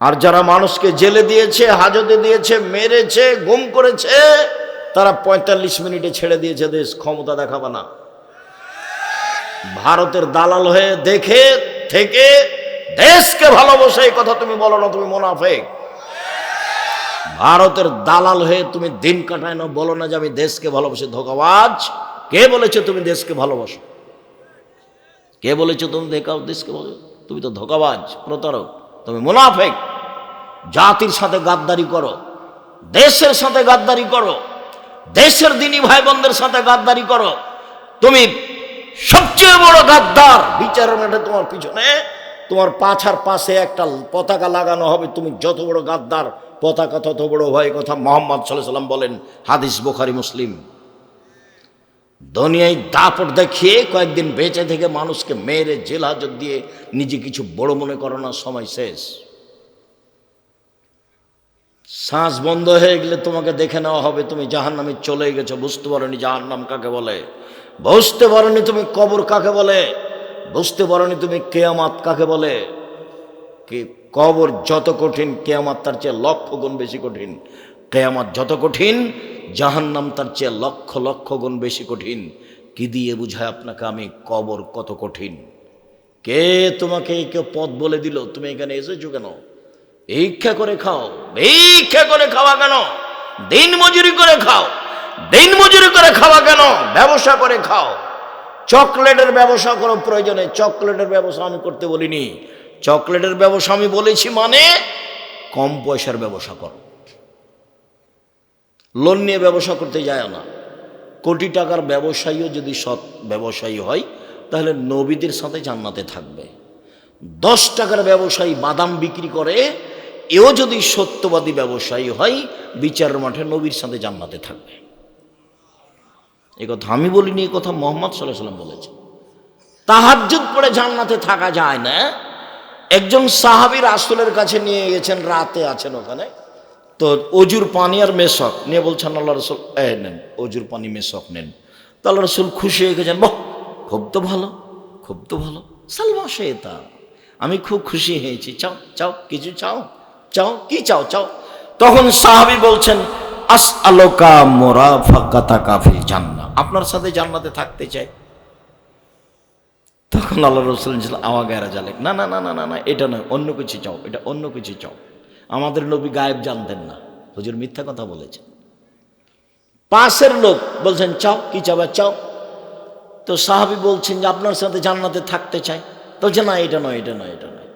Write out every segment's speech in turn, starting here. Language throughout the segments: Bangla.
আর যারা মানুষকে জেলে দিয়েছে, হাজতে দিয়েছে, মেরেছে, গুম করেছে, তারা ৪৫ মিনিটে ছেড়ে দিয়েছে দেশ। ক্ষমতা দেখাবে না। ভারতের দালাল হয়ে দেখে থেকে দেশকে ভালোবাসে এই কথা তুমি বলো না, তুমি মুনাফিক। ভারতের দালাল হয়ে তুমি দিন কাটায় না, বলো না যে আমি দেশকে ভালোবাসি। ধোঁকাবাজ। কে বলেছে তুমি দেশকে ভালোবাসো? কে বলেছে তুমি দেশকে ভালো? তুমি তো ধোঁকাবাজ, প্রতারক, তুমি মুনাফিক। জাতির সাথে গাদ্দারি করো, দেশের সাথে গাদ্দারি করো, দেশের দিনী ভাই বোনদের সাথে গাদ্দারি করো। তুমি সবচেয়ে বড় গাদ্দার। বিচারের মাঠে তোমার পিছনে, তোমার পাছার পাশে একটা পতাকা লাগানো হবে। তুমি যত বড় গাদ্দার, পতাকা তত বড় হয়। কথা মুহাম্মদ সাল্লাল্লাহু আলাইহি ওয়াসাল্লাম বলেন, হাদিস বুখারী মুসলিম। দুনিয়ায় দাপট দেখিয়ে কয়েকদিন বেঁচে থেকে মানুষকে মেরে জেল হাজত দিয়ে নিজে কিছু বড় মনে করো না, সময় শেষ। শ্বাস বন্ধ হয়ে গেলে তোমাকে দেখে নেওয়া হবে তুমি জাহান্নামে চলে গেছো। বুঝতে পারোনি জাহান্নাম কাকে বলে, বুঝতে পারোনি তুমি কবর কাকে বলে, বুঝতে পারোনি তুমি কিয়ামত কাকে বলে। কি কবর যত কঠিন, কিয়ামত তার চেয়ে লক্ষ গুণ বেশি কঠিন। কিয়ামত যত কঠিন, জাহান্নাম তার চেয়ে লক্ষ লক্ষ গুণ বেশি কঠিন। কি দিয়ে বুঝায় আপনাকে আমি কবর কত কঠিন? কে তোমাকে কেউ পথ বলে দিল? তুমি এখানে এসেছো কেন? ভিক্ষা করে খাও। ভিক্ষা করে খাওয়া কেন? দিন মজুরি করে খাও। দিন মজুরি করে খাওয়া কেন? ব্যবসা করে খাও। চকলেটের ব্যবসা করো প্রয়োজনে। চকলেটের ব্যবসা আমি করতে বলিনি। চকলেটের ব্যবসা আমি বলেছি মানে কম পয়সার ব্যবসা করো। লোন নিয়ে ব্যবসা করতে যায় না। কোটি টাকার ব্যবসায়ীও যদি সৎ ব্যবসায়ী হয় তাহলে নবীদের সাথে জান্নাতে থাকবে। 10 টাকার ব্যবসায়ী বাদাম বিক্রি করে, এও যদি সত্যবাদী ব্যবসায়ী হয়, বিচারের মাঠে নবীর সাথে জান্নাতে থাকবে। এই কথা আমি বলিনি, এই কথা মুহাম্মদ সাল্লাল্লাহু আলাইহি ওয়াসাল্লাম বলেছে। তাহাজ্জুদ পড়ে জান্নাতে থাকা যায় না। একজন সাহাবী রাসূলের কাছে নিয়ে গেছেন, রাতে আছেন ওখানে, তো অজুর পানি আর মেশক নিয়ে বলছেন আল্লাহ রাসূল নেন, অজুর পানি মেশক নেন। তো আল্লাহ রাসূল খুশি হয়ে গেছেন, বাহ খুব তো ভালো, খুব তো ভালো, সালমা শেতা, আমি খুব খুশি হয়েছি, চাও চাও কিছু চাও, চাও কি চাও চাও। তখন সাহাবী বলছেন, আসআলুকা মুরাফাকাতাকা ফিল জান্নাহ, আপনার সাথে জান্নাতে থাকতে চাই। তখন আল্লাহ রাসূল আওয়াগায়রা জালেক, না না না না না না, এটা নয়, অন্য কিছু চাও, এটা অন্য কিছু চাও। আমাদের নবী গায়েব জানতেন না, হুজুর মিথ্যা কথা বলেছেন। পাশের লোক বলছেন, চাও কি চাও চাও। তো সাহাবী বলছেন যে আপনার সাথে জান্নাতে থাকতে চাই। তো বলছে না এটা নয়, এটা নয়, এটা নয়।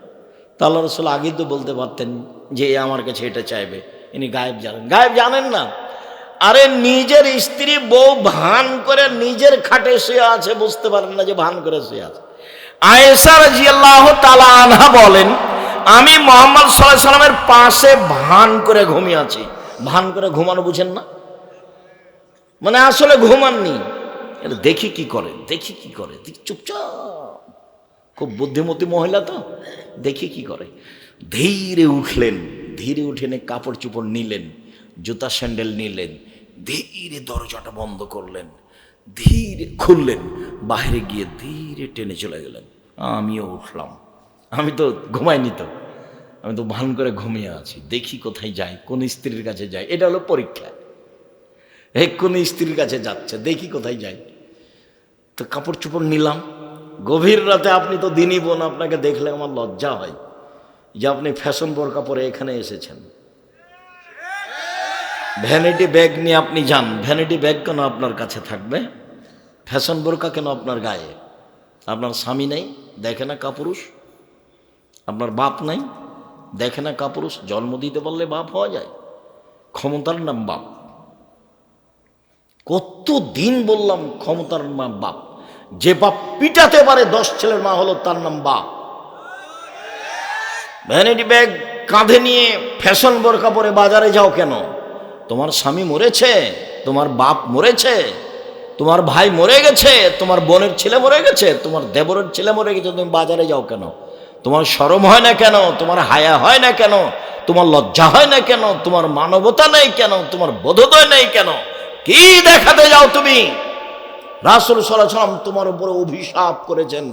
তো আল্লাহ রাসূল আগেই তো বলতে পারতেন যে এ আমার কাছে এটা চাইবে। ইনি গায়েব জানেন। গায়েব জানেন না? আরে নিজের স্ত্রী বউ ভান করে নিজের খাটে শুয়ে আছে, বুঝতে পারেন না যে ভান করে শুয়ে আছে। আয়েশা রাদিয়াল্লাহু তাআলা আনহা বলেন, আমি মুহাম্মদ সাল্লাল্লাহু আলাইহি সাল্লামের পাশে ভান করে ঘুমিয়ে আছি। ভান করে ঘুমানো বুঝেন না? মানে আসলে ঘুমাননি। দেখি কি করে, দেখি কি করে, চুপচাপ, খুব বুদ্ধিমতী মহিলা তো, দেখি কি করে। ধীরে উঠলেন, ধীরে উঠে কাপড় চোপড় নিলেন, জুতা স্যান্ডেল নিলেন, ধীরে দরজাটা বন্ধ করলেন, ধীরে খুললেন, বাইরে গিয়ে ধীরে টেনে চলে গেলেন। আমিও উঠলাম। আমি তো ঘুমাইনি, তো আমি তো ভান করে ঘুমিয়ে আছি। দেখি কোথায় যাই, কোন স্ত্রীর কাছে যাই। এটা হলো পরীক্ষা। কোন স্ত্রীর কাছে যাচ্ছে, দেখি কোথায় যাই। তো কাপড় চোপড় নিলাম। গভীর রাতে আপনি তো দিনই বোন, আপনাকে দেখলে আমার লজ্জা হয় যে আপনি ফ্যাশন বোরকা পরে এখানে এসেছেন। ভ্যানিটি ব্যাগ নিয়ে আপনি যান। ভ্যানিটি ব্যাগ কেন আপনার কাছে থাকবে? ফ্যাশন বোরকা কেন আপনার গায়ে? আপনার স্বামী নেই, দেখে না কাপুরুষ? আপনার বাপ নাই, দেখে না কাপুরুষ? জন্ম দিতে পারলে বাপ হওয়া যায়? ক্ষমতার নাম বাপ। কত দিন বললাম ক্ষমতার নাম বাপ। যে বাপ পিটাতে পারে 10 ছেলের মা হলো, তার নাম বাপ। ভ্যানিটি ব্যাগ কাঁধে নিয়ে ফ্যাশন বোরকা পরে বাজারে যাও কেন? তোমার স্বামী মরেছে, তোমার বাপ মরেছে, তোমার ভাই মরে গেছে, তোমার বোনের ছেলে মরে গেছে, তোমার দেবরের ছেলে মরে গেছে, তুমি বাজারে যাও কেন? তোমার শরম হয় না কেন? তোমার হায়া হয় না কেন? তোমার লজ্জা হয় না কেন? তোমার মানবতা নেই কেন? তোমার বোধোদয় নেই কেন? কি দেখাতে যাও তুমি? রাসূল সাল্লাল্লাহু আলাইহি ওয়াসাল্লাম তোমার উপরে অভিশাপ করেছেন।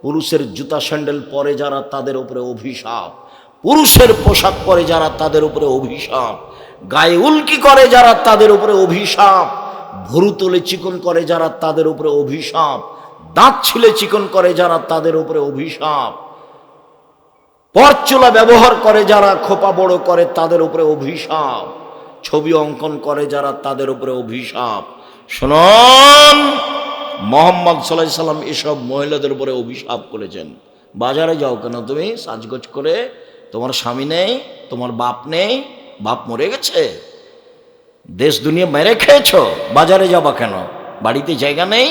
পুরুষের জুতা স্যান্ডেল পরে যারা, তাদের উপরে অভিশাপ। পুরুষের পোশাক পরে যারা তাদের উপরে অভিশাপ, গায়ে উল্কি করে যারা তাদের উপরে অভিশাপ, ভুরু তুলে চিকন করে যারা তাদের উপরে অভিশাপ, দাঁত ছিলে চিকন করে যারা তাদের উপরে অভিশাপ, পরচুলা ব্যবহার করে যারা খোপা বড় করে তাদের উপরে অভিশাপ, ছবি অঙ্কন করে যারা তাদের উপরে অভিশাপ। শুনুন, মোহাম্মদ সাল্লাল্লাহু আলাইহি সাল্লাম এসব মহিলাদের উপরে অভিশাপ করেছেন। বাজারে যাও কেন তুমি সাজগোজ করে? তোমার স্বামী নেই, তোমার বাপ নেই, বাপ মরে গেছে, দেশ দুনিয়া মেরে খেয়েছ, বাজারে যাবা কেন? বাড়িতে জায়গা নেই?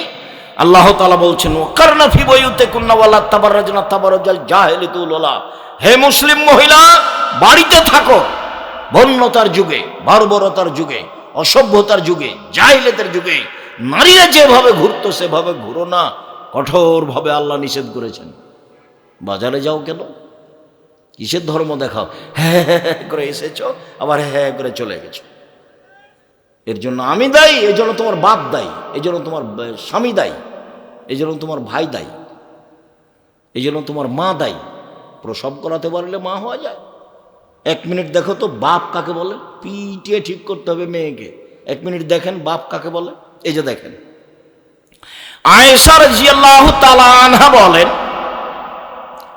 আল্লাহ তাআলা বলছেন, ওয়াকারনা ফি বুয়ুতিকুন্না ওয়ালা তাবাররাজনা তাবাররুজাল জাহিলিয়াতুল উলা। হে মুসলিম মহিলা, বাড়িতে থাকো। বন্যতার যুগে, বর্বরতার যুগে, অসভ্যতার যুগে, জাহিলিয়াতের যুগে নারীরা যেভাবে ঘুরতো সেভাবে ঘুরো না, কঠোরভাবে আল্লাহ নিষেধ করেছেন। বাজারে যাও কেন? কিসের ধর্ম দেখাও? হ্যাঁ হ্যাঁ করে এসেছো, আবার হ্যাঁ করে চলে গেছো। এর জন্য আমি দায়ী, এই জন্য তোমার বাপ দায়ী, এই জন্য তোমার স্বামী দায়ী, এই জন্য তোমার ভাই দায়ী, এই জন্য তোমার মা দায়ী। প্রসব করাতে পারলে মা হওয়া যায়? 1 মিনিট দেখো তো বাপ কাকে বলে, পিটিয়ে ঠিক করতে হবে মেয়েকে। 1 মিনিট দেখেন বাপ কাকে বলে। এই যে দেখেন, আয়েশা রাদিয়াল্লাহু তাআলা আনহা বলেন,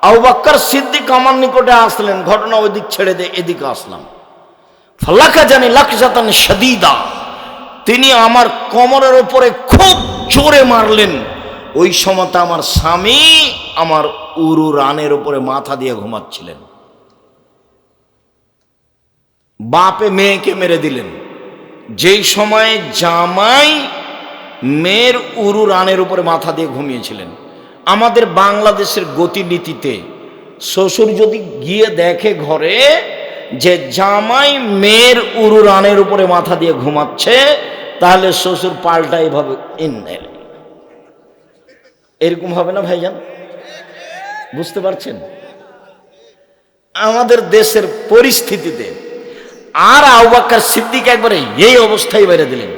আবু বকর সিদ্দিক আমার নিকটে আসলেন, ঘটনা ওই দিক ছেড়ে দিয়ে এদিকে আসলাম। ফালাকা জানি লাকজাতান শাদীদা, তিনি আমার কোমরের উপরে খুব জোরে মারলেন। ওই সময়টা আমার স্বামী আমার উরু রানের উপরে মাথা দিয়ে ঘুমাচ্ছিলেন। বাপে মেয়েকে মেরে দিলেন। যেই সময়ে জামাই মেয়ের উরু রানের উপরে মাথা দিয়ে ঘুমিয়েছিলেন। আমাদের বাংলাদেশের গতিনীতিতে শ্বশুর যদি গিয়ে দেখে ঘরে যে জামাই মেয়ের উরু রানের উপরে মাথা দিয়ে ঘুমাচ্ছে, তাহলে শ্বশুর পাল্টা এভাবে এরকম হবে না ভাইজান? বুঝতে পারছেন আমাদের দেশের পরিস্থিতিতে? আর আবু বকর সিদ্দিক একবারে এই অবস্থায় বেড়ে দিলেন।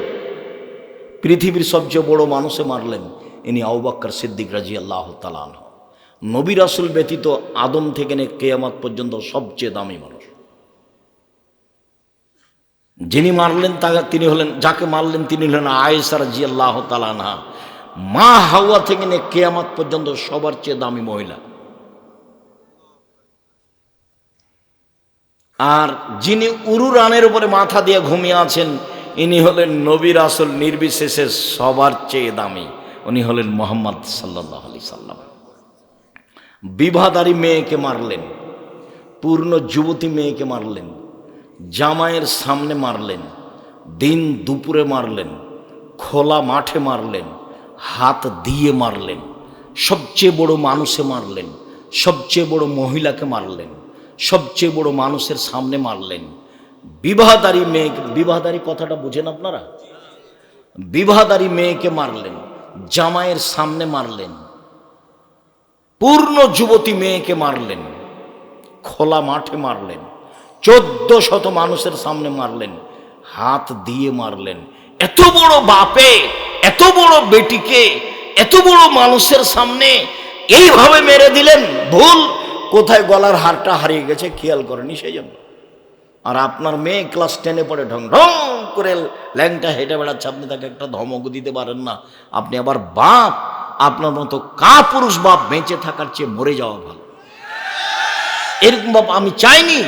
পৃথিবীর সবচেয়ে বড় মানুষে মারলেন, ইনি আবু বকর সিদ্দিক রাদিয়াল্লাহু তাআলা আনহু। নবী রাসূল ব্যতীত আদম থেকে নিয়ে কিয়ামত পর্যন্ত সবচেয়ে দামি মানুষ। যিনি মারলেন তিনি হলেন, যাকে মারলেন তিনি হলেন আয়েশা রাদিয়াল্লাহু তাআলা আনহা। মা হাওয়া থেকে নিয়ে কিয়ামত পর্যন্ত সবার চেয়ে দামি মহিলা। আর যিনি উরু রানের উপরে মাথা দিয়ে ঘুমিয়ে আছেন, ইনি হলেন নবী রাসূল নির্বিশেষে সবার চেয়ে দামি। উনি হলেন মুহাম্মদ সাল্লাল্লাহু আলাইহি সাল্লাম। বিবাহদারী মেয়েকে মারলেন, পূর্ণ যুবতী মেয়েকে মারলেন, জামাইয়ের সামনে মারলেন, দিন দুপুরে মারলেন, খোলা মাঠে মারলেন, হাত দিয়ে মারলেন, সবচেয়ে বড় মানুষে মারলেন, সবচেয়ে বড় মহিলাকে মারলেন, সবচেয়ে বড় মানুষের সামনে মারলেন। বিবাহদারী মেয়ে, বিবাহদারী কথাটা বুঝেন আপনারা? বিবাহদারী মেয়েকে মারলেন, জামাইয়ের সামনে মারলেন, পূর্ণ যুবতী মেয়েকে মারলেন, খোলা মাঠে মারলেন, 1400 মানুষের সামনে মারলেন, হাত দিয়ে মারলেন। এত বড় বাপে এত বড় বেটিকে এত বড় মানুষের সামনে এইভাবে মেরে দিলেন। ভুল কোথায় গলার হারটা হারিয়ে গেছে খেয়াল করেনি সেই জন্য। আর আপনার মেয়ে ক্লাস 10-এ পড়ে ঢং ঢং করে ল্যাংটা হেঁটে বেড়াচ্ছে, আপনি তাকে একটা ধমক দিতে পারেন না। আপনি আবার বাপ, আপনার মতো কাপুরুষ বাপ বেঁচে থাকার চেয়ে মরে যাওয়া ভালো। এরকম বাপ আমি চাইনি,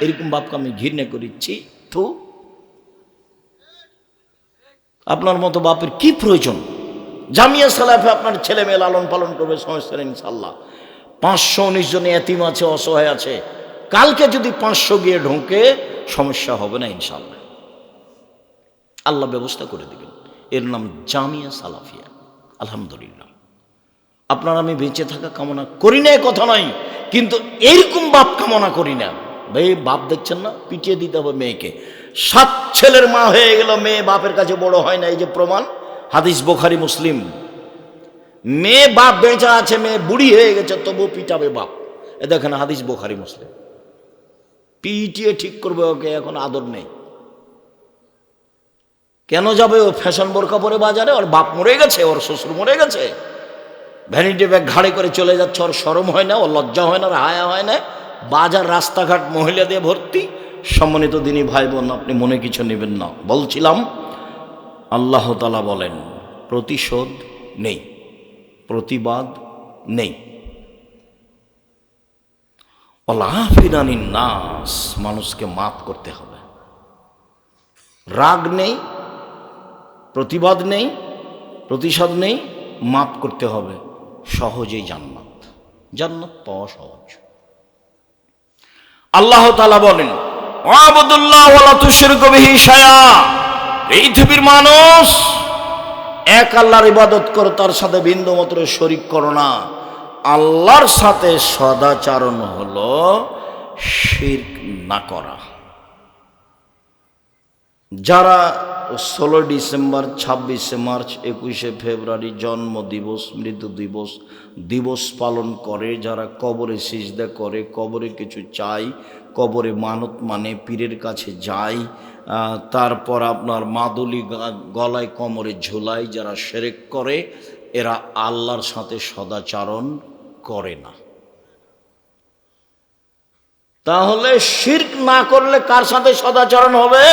এরকম বাপকে আমি ঘৃণা করেছি। তো আপনার মতো বাপের কি প্রয়োজন? জামিয়া সালাফে আপনার ছেলে মেয়ে লালন পালন করবে, সমস্যা নেই ইনশাল্লাহ। 519 জন এতিম আছে, অসহায় আছে। কালকে যদি 500 গিয়ে ঢোকে সমস্যা হবে না ইনশাল্লাহ, আল্লাহ ব্যবস্থা করে দিবেন। এর নাম জামিয়া সালাফিয়া। আলহামদুলিল্লাহ। আপনার আমি বেঁচে থাকা কামনা করি না কথা নয়, কিন্তু এরকম বাপ কামনা করি না। ভাই বাপ দেখছেন না, পিটিয়ে দিতে হবে মেয়েকে। 7 ছেলের মা হয়ে গেল, মেয়ে বাপের কাছে বড় হয় না, এই যে প্রমাণ, হাদিস বুখারী মুসলিম। মেয়ে বাপ বেঁচে আছে, মেয়ে বুড়ি হয়ে গেছে, তবু পিটাবে বাপ। এ দেখেন হাদিস বুখারী মুসলিম। পিটিয়ে ঠিক করবে ওকে, এখন আদর নেই। কেন যাবে ও ফ্যাশন বোরকা পরে বাজারে? ওর বাপ মরে গেছে, ওর শ্বশুর মরে গেছে, ভ্যানিটি ব্যাগ ঘাড়ে করে চলে যাচ্ছে, ওর শরম হয় না, ওর লজ্জা হয় না, ওর হায়া হয় না? বাজার রাস্তাঘাট মহিলা দিয়ে ভর্তি। সম্মানিত দিনী ভাই বোন, আপনি মনে কিছু নেবেন না। বলছিলাম আল্লাহ তাআলা বলেন প্রতিশোধ নেই, প্রতিবাদ নেই। আফিনানিন নাস, মানুষকে মাফ করতে হবে। রাগ নেই, প্রতিবাদ নেই, প্রতিশোধ নেই, মাফ করতে হবে। সহজেই জান্নাত, জান্নাত পাওয়া সহজ। আল্লাহ তাআলা বলেন ওয়াবুদুল্লাহ ওয়ালা তুশরিকু বিহি শাইআ, পৃথিবীর মানুষ এক আল্লাহর ইবাদত করো, তার সাথে বিন্দুমাত্র শরীক করো না। আল্লাহর সাথে সদাচরণ হলো শিরক না করা। যারা 16 ডিসেম্বর, 26শে মার্চ, 21শে ফেব্রুয়ারি জন্ম দিবস, মৃত্যু দিবস দিবস পালন করে, যারা কবরে সিজদা করে, কবরে কিছু চাই, কবরে মানত মানে পীরের কাছে যায়, তারপর আপনার মাদুলি গলায় কোমরে ঝুলাই, যারা শিরক করে, এরা আল্লাহর সাথে সদাচরণ করে না। তাহলে শিরক না করলে কার সাথে সদাচরণ হবে?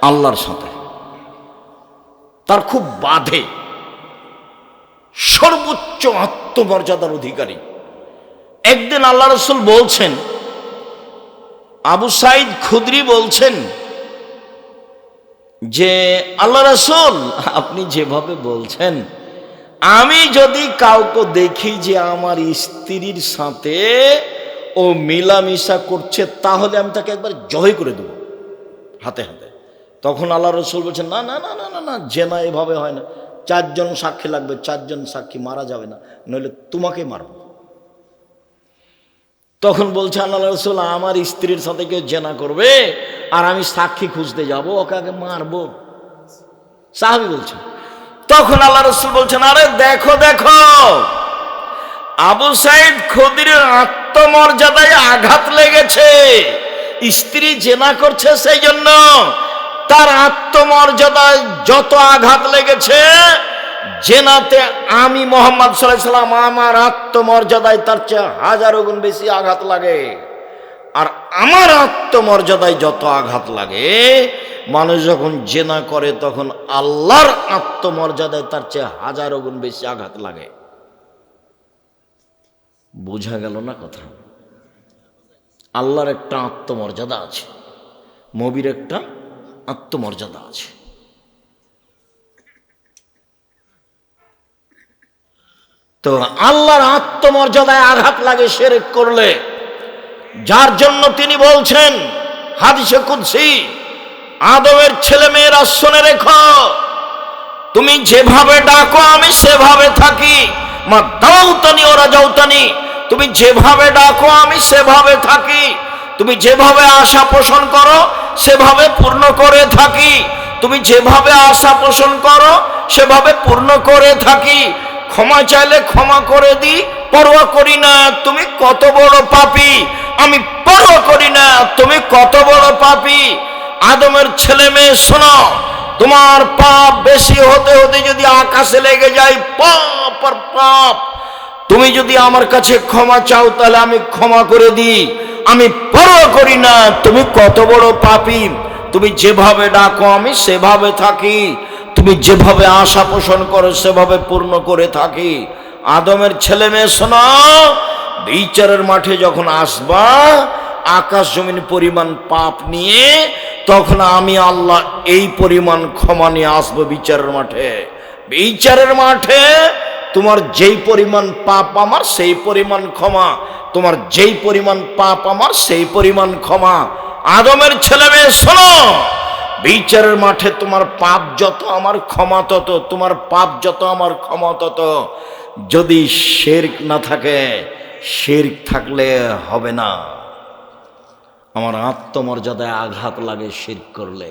আল্লাহর সাথে। তার খুব বাধে, সর্বোচ্চ আত্মমর্যাদার অধিকারী। একদিন আল্লাহ রাসূল বলছেন, আবু সাঈদ খুদরি বলছেন যে আল্লাহ রাসূল, আপনি যেভাবে বলছেন, আমি যদি কাউকে দেখি যে আমার স্ত্রীর সাথে ও মিলামিশা করছে, তাহলে আমি তাকে একবার জয় করে দেব হাতে হাতে। তখন আল্লাহ রাসূল বলছেন, না না না না না না, জেনা এভাবে হয় না, 4 জন সাক্ষী লাগবে, 4 জন সাক্ষী মারা যাবে না, নইলে তোমাকে মারব। তখন বলছে আল্লাহ রাসূল, আমার স্ত্রীর সাথে কেউ জেনা করবে আর আমি সাক্ষী খুঁজতে যাব, ওকে আগে মারবো। সাহাবী বলছেন। তখন আল্লাহ রাসূল বলছেন, আরে দেখো দেখো, আবু সাঈদ খুদরির আত্মমর্যাদায় আঘাত লেগেছে, স্ত্রী জেনা করছে, সেই জন্য তার আত্মমর্যাদায় যত আঘাত লেগেছে, জেনাতে আমি মুহাম্মদ সাল্লাল্লাহু আলাইহি ওয়াসাল্লাম আমার আত্মমর্যাদায় তার চেয়ে 1000 গুণ বেশি আঘাত লাগে। আর আমার আত্মমর্যাদায় যত আঘাত লাগে, মানুষ যখন জেনা করে তখন আল্লাহর আত্মমর্যাদায় তার চেয়ে 1000 গুণ বেশি আঘাত লাগে। বোঝা গেল না কথা? আল্লাহর একটা আত্মমর্যাদা আছে, নবীর একটা আত্মমর্যাদা আছে। তো আল্লাহর আত্মমর্যাদায় আঘাত লাগে শিরক করলে, যার জন্য তিনি বলছেন হাদিসে কুদসি, আদমের ছেলে মেয়েরা শুনে রেখো, তুমি যেভাবে ডাকো আমি সেভাবে থাকি। মা দাউতানি ওরা যাউতানি, তুমি যেভাবে ডাকো আমি সেভাবে থাকি, তুমি যেভাবে আশা পোষণ করো সেভাবে পূর্ণ করে থাকি, তুমি যেভাবে আশা পোষণ করো সেভাবে পূর্ণ করে থাকি। ক্ষমা চাইলে ক্ষমা করে দিই, পরোয়া করি না তুমি কত বড় পাপী, আমি পরোয়া করি না তুমি কত বড় পাপী। আদমের ছেলে মেয়ে শোনো, তোমার পাপ বেশি হতে হতে যদি আকাশে লেগে যায় পাপ আর পাপ, তুমি যদি আমার কাছে ক্ষমা চাও তাহলে আমি ক্ষমা করে দিই, আমি পরোয়া করি না তুমি কত বড় পাপী। তুমি যেভাবে ডাকো আমি সেভাবে থাকি, তুমি যেভাবে আশা পোষণ করো সেভাবে পূর্ণ করে থাকি। আদমের ছেলে মেয়ে শোনো, বিচারের মাঠে যখন আসবা আকাশ জমিন পরিমাণ পাপ নিয়ে, তখন আমি আল্লাহ এই পরিমাণ ক্ষমা নিয়ে আসবো বিচারের মাঠে। বিচারের মাঠে তোমার যেই পরিমাণ পাপ আমার সেই পরিমাণ ক্ষমা, তোমার যেই পরিমাণ পাপ আমার সেই পরিমাণ ক্ষমা। আদমের ছেলে মেয়ে শোনো, বিচারের মাঠে তোমার পাপ যত আমার ক্ষমা তত, তোমার পাপ যত আমার ক্ষমা তত। যদি শিরক না থাকে, শিরক থাকলে হবে না। আমার আত্মমর্যাদায় আঘাত লাগে শিরক করলে,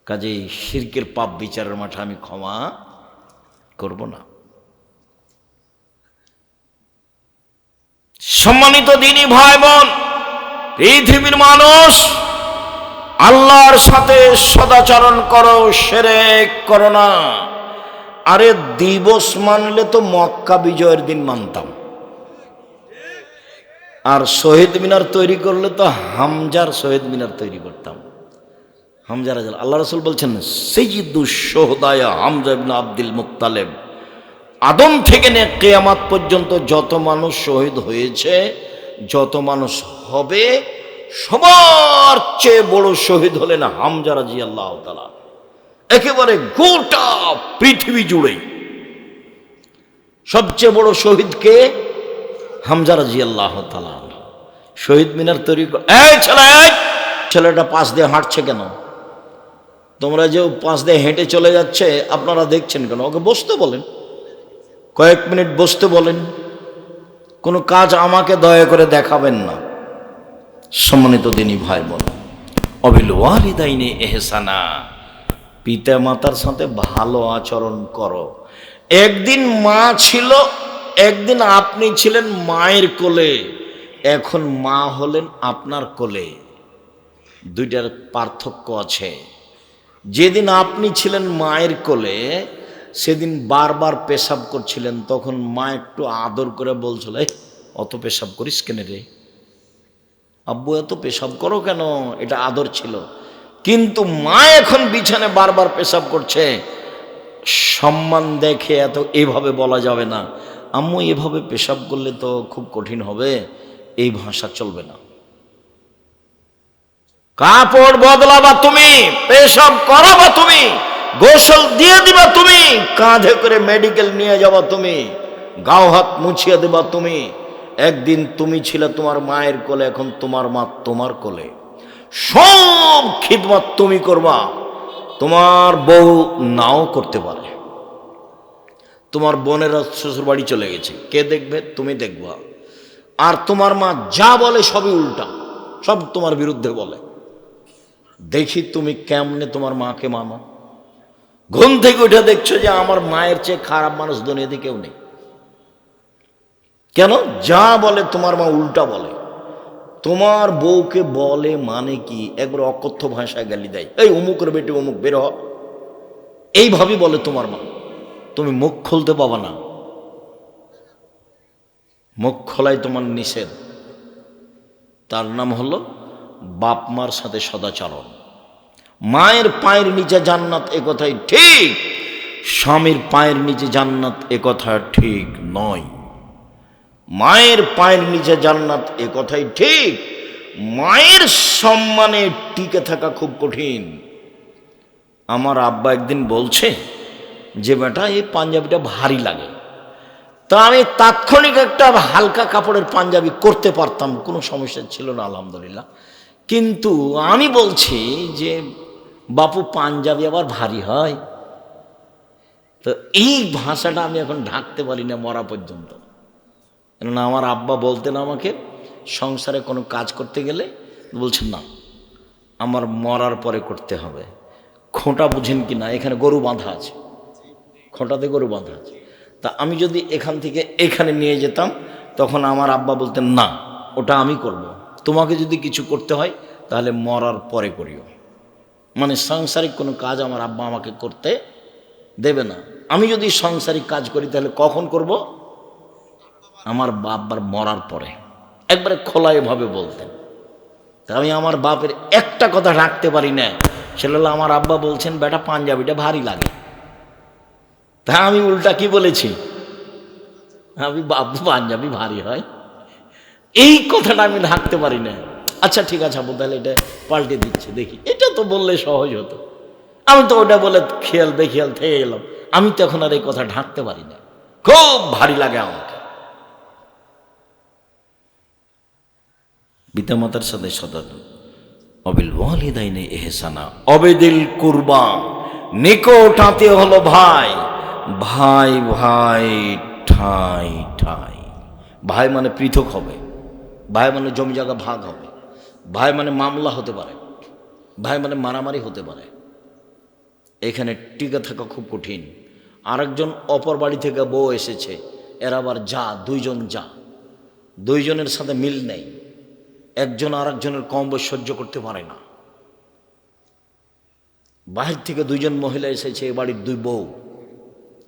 কাজেই শিরকের পাপ বিচারের মাঠে আমি ক্ষমা করব না। সম্মানিত দিনী ভাই বোন, পৃথিবীর মানুষ আল্লাহর সাথে সদাচরণ করো, শিরক করো না। আরে দিবস মানলে তো মক্কা বিজয়ের দিন মানতাম, আর শহীদ মিনার তৈরি করলে তো হামজার শহীদ মিনার তৈরি করতাম। হামজা রাদিয়াল্লাহু, আল্লাহ রাসূল বলছেন সাইয়্যিদুশ শুহাদা হামজা ইবনে আব্দুল মুত্তালিব, আদম থেকে নিয়ে কিয়ামত পর্যন্ত যত মানুষ শহীদ হয়েছে, যত মানুষ হবে, সবার চেয়ে বড় শহীদ হলেন হামজা রাদিয়াল্লাহু তাআলা। একেবারে গোটা পৃথিবী জুড়ে সবচেয়ে বড় শহীদ কে? হামজা রাদিয়াল্লাহু তাআলা। শহীদ মিনার তৈরি এই ছেলেটা পাশ দিয়ে হাঁটছে কেন? তোমরা যে পাশ দিয়ে হেঁটে চলে যাচ্ছে আপনারা দেখছেন কেন? ওকে বসতে বলেন, কয়েক মিনিট বসতে বলেন। কোনো কাজ আমাকে দয়া করে দেখাবেন না। সম্মানিত দিনী ভাই বোন, অবিল ওয়ালিদাইনি ইহসানা, পিতা মাতার সাথে ভালো আচরণ করো। একদিন মা ছিল, একদিন আপনি ছিলেন মায়ের কোলে, এখন মা হলেন আপনার কোলে। দুইটার পার্থক্য আছে। যেদিন আপনি ছিলেন মায়ের কোলে, সেদিন বারবার পেশাব করছিলেন, তখন মা একটু আদর করে বলছিল, এই অত পেশাব করিস কেন রে আব্বু, এত পেশাব করো কেন? এটা আদর ছিল। কিন্তু মা এখন বিছানে বারবার পেশাব করছে, সম্মান দেখে এত এভাবে বলা যাবে না, আম্মু এভাবে পেশাব করলে তো খুব কঠিন হবে, এই ভাষা চলবে না। কাপড় বদলাবা তুমি, পেশাব করাবা তুমি, গোসল দিয়ে দিবা তুমি, কাঁধে করে মেডিকেল নিয়ে যাবা তুমি, গাও হাত মুছিয়ে দেবা তুমি। একদিন তুমি ছিলে তোমার মায়ের কোলে, এখন তোমার মা তোমার কোলে, সব খিদমত তুমি করবা। তোমার বউ নাও করতে পারে, তোমার বোনেরা শ্বশুর বাড়ি চলে গেছে, কে দেখবে? তুমি দেখবা। আর তোমার মা যা বলে সবই উল্টা, সব তোমার বিরুদ্ধে বলে। দেখি তুমি কেমনে তোমার মাকে মানো। ঘুম থেকে উঠে দেখছো যে আমার মায়ের চেয়ে খারাপ মানুষ দুনিয়াতে কেউ নেই। কেন? যা বলে তোমার মা উল্টা বলে। তোমার বউকে বলে মানে কি? একবার অকথ্য ভাষায় গালি দেয়, এই অমুকের বেটি অমুক, বের হ, এইভাবেই বলে তোমার মা। তুমি মুখ খুলতে পাবা না, মুখ খোলাই তোমার নিষেধ। তার নাম হলো বাপ মার সাথে সদাচরণ। মায়ের পায়ের নিচে জান্নাত, এ কথাই ঠিক। স্বামীর পায়ের নিচে জান্নাত, এ কথা ঠিক নয়। মায়ের পায়ের নিচে জান্নাত, এ কথাই ঠিক। মায়ের সম্মানে টিকে থাকা খুব কঠিন। আমার আব্বা একদিন বলছে যে বেটা এই পাঞ্জাবিটা ভারী লাগে। তা আমি তাৎক্ষণিক একটা হালকা কাপড়ের পাঞ্জাবি করতে পারতাম, কোনো সমস্যা ছিল না আলহামদুলিল্লাহ। কিন্তু আমি বলছি যে বাপু পাঞ্জাবি আবার ভারী হয়? তো এই ভাষাটা আমি এখন ঢাকতে পারি না মরা পর্যন্ত। কেননা আমার আব্বা বলতেন আমাকে, সংসারে কোনো কাজ করতে গেলে বলছেন না, আমার মরার পরে করতে হবে। খোঁটা বুঝেন কি না? এখানে গরু বাঁধা আছে, খোঁটাতে গরু বাঁধা আছে। তা আমি যদি এখান থেকে এখানে নিয়ে যেতাম, তখন আমার আব্বা বলতেন না, ওটা আমি করব, তোমাকে যদি কিছু করতে হয় তাহলে মরার পরে করিও। মানে সাংসারিক কোনো কাজ আমার আব্বা আমাকে করতে দেবে না। আমি যদি সাংসারিক কাজ করি তাহলে কখন করব? আমার বাবার মরার পরে। একবারে খোলাইভাবে বলতেন। তা আমি আমার বাপের একটা কথা রাখতে পারি না, সেটা হলো আমার আব্বা বলছেন বেটা পাঞ্জাবিটা ভারী লাগে। তা আমি উল্টা কি বলেছি? আমি বাবু পাঞ্জাবি ভারী হয়, এই কথাটা আমি ঢাকতে পারি না। আচ্ছা ঠিক আছে আব্বু, তাহলে এটা পাল্টে দিচ্ছি, দেখি। এটা তো বললে সহজ হতো। আমি তো ওটা বলে খেয়াল বেখিয়াল থেকে গেলাম। আমি তো এখন আর এই কথা ঢাকতে পারি না, খুব ভারী লাগে আমাকে। পিতামাতার সাথে সদাচরণ। অবিল ওয়ালিদাইনি ইহসানা, অবিদিল কুরবা, নিকট আত্মীয় হলো ভাই। ভাই ভাই ঠাই ঠাই। ভাই মানে পৃথক হবে, ভাই মানে জমি জায়গা ভাগ হবে, ভাই মানে মামলা হতে পারে, ভাই মানে মারামারি হতে পারে। এখানে টিকে থাকা খুব কঠিন। আরেকজন অপর বাড়ি থেকে বউ এসেছে, এরা আবার যা, দুইজন যা, দুইজনের সাথে মিল নেই। একজন আরেকজনের কম বয়স সহ্য করতে পারে না। বাহির থেকে দুইজন মহিলা এসেছে, এ বাড়ির দুই বউ,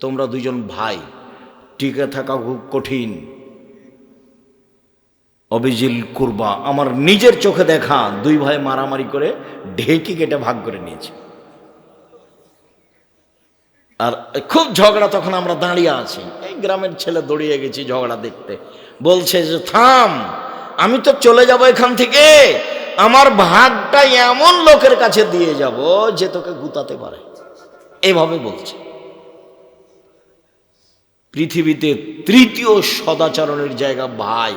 তোমরা দুইজন ভাই, টিকে থাকা খুব কঠিন। অবিজিল কুরবা, আমার নিজের চোখে দেখা দুই ভাই মারামারি করে ঢেকি কেটে ভাগ করে নিয়েছে। আর খুব ঝগড়া, তখন আমরা দাঁড়িয়ে আছি, এই গ্রামের ছেলে দৌড়িয়ে গেছি ঝগড়া দেখতে। বলছে যে থাম, আমি তো চলে যাব এখান থেকে, আমার ভাগটা এমন লোকের কাছে দিয়ে যাব যে তোকে গুতাতে পারে, এভাবে বলছে। পৃথিবীতে তৃতীয় সদাচরণের জায়গা ভাই।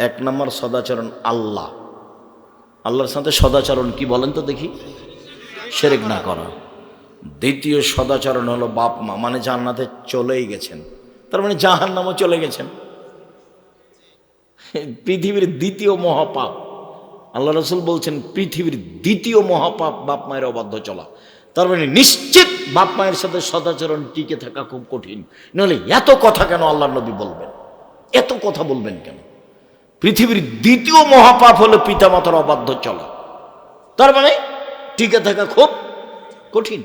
এক নম্বর সদাচরণ আল্লাহ, আল্লাহর সাথে সদাচরণ কি বলেন তো দেখি? শিরক না করা। দ্বিতীয় সদাচরণ হলো বাপ মা, মানে জান্নাতে চলেই গেছেন, তার মানে জাহান্নামও চলে গেছেন। পৃথিবীর দ্বিতীয় মহাপাপ, আল্লাহ রাসূল বলছেন পৃথিবীর দ্বিতীয় মহাপাপ বাপ মায়ের অবাধ্য চলা। তার মানে নিশ্চিত বাপ মায়ের সাথে সদাচরণ টিকে থাকা খুব কঠিন। নাহলে এত কথা কেন আল্লাহ নবী বলবেন? এত কথা বলবেন কেন? পৃথিবীর দ্বিতীয় মহাপাপ হলো পিতামাতার অবাধ্য চলা। তার মানে টিকে থাকা খুব কঠিন।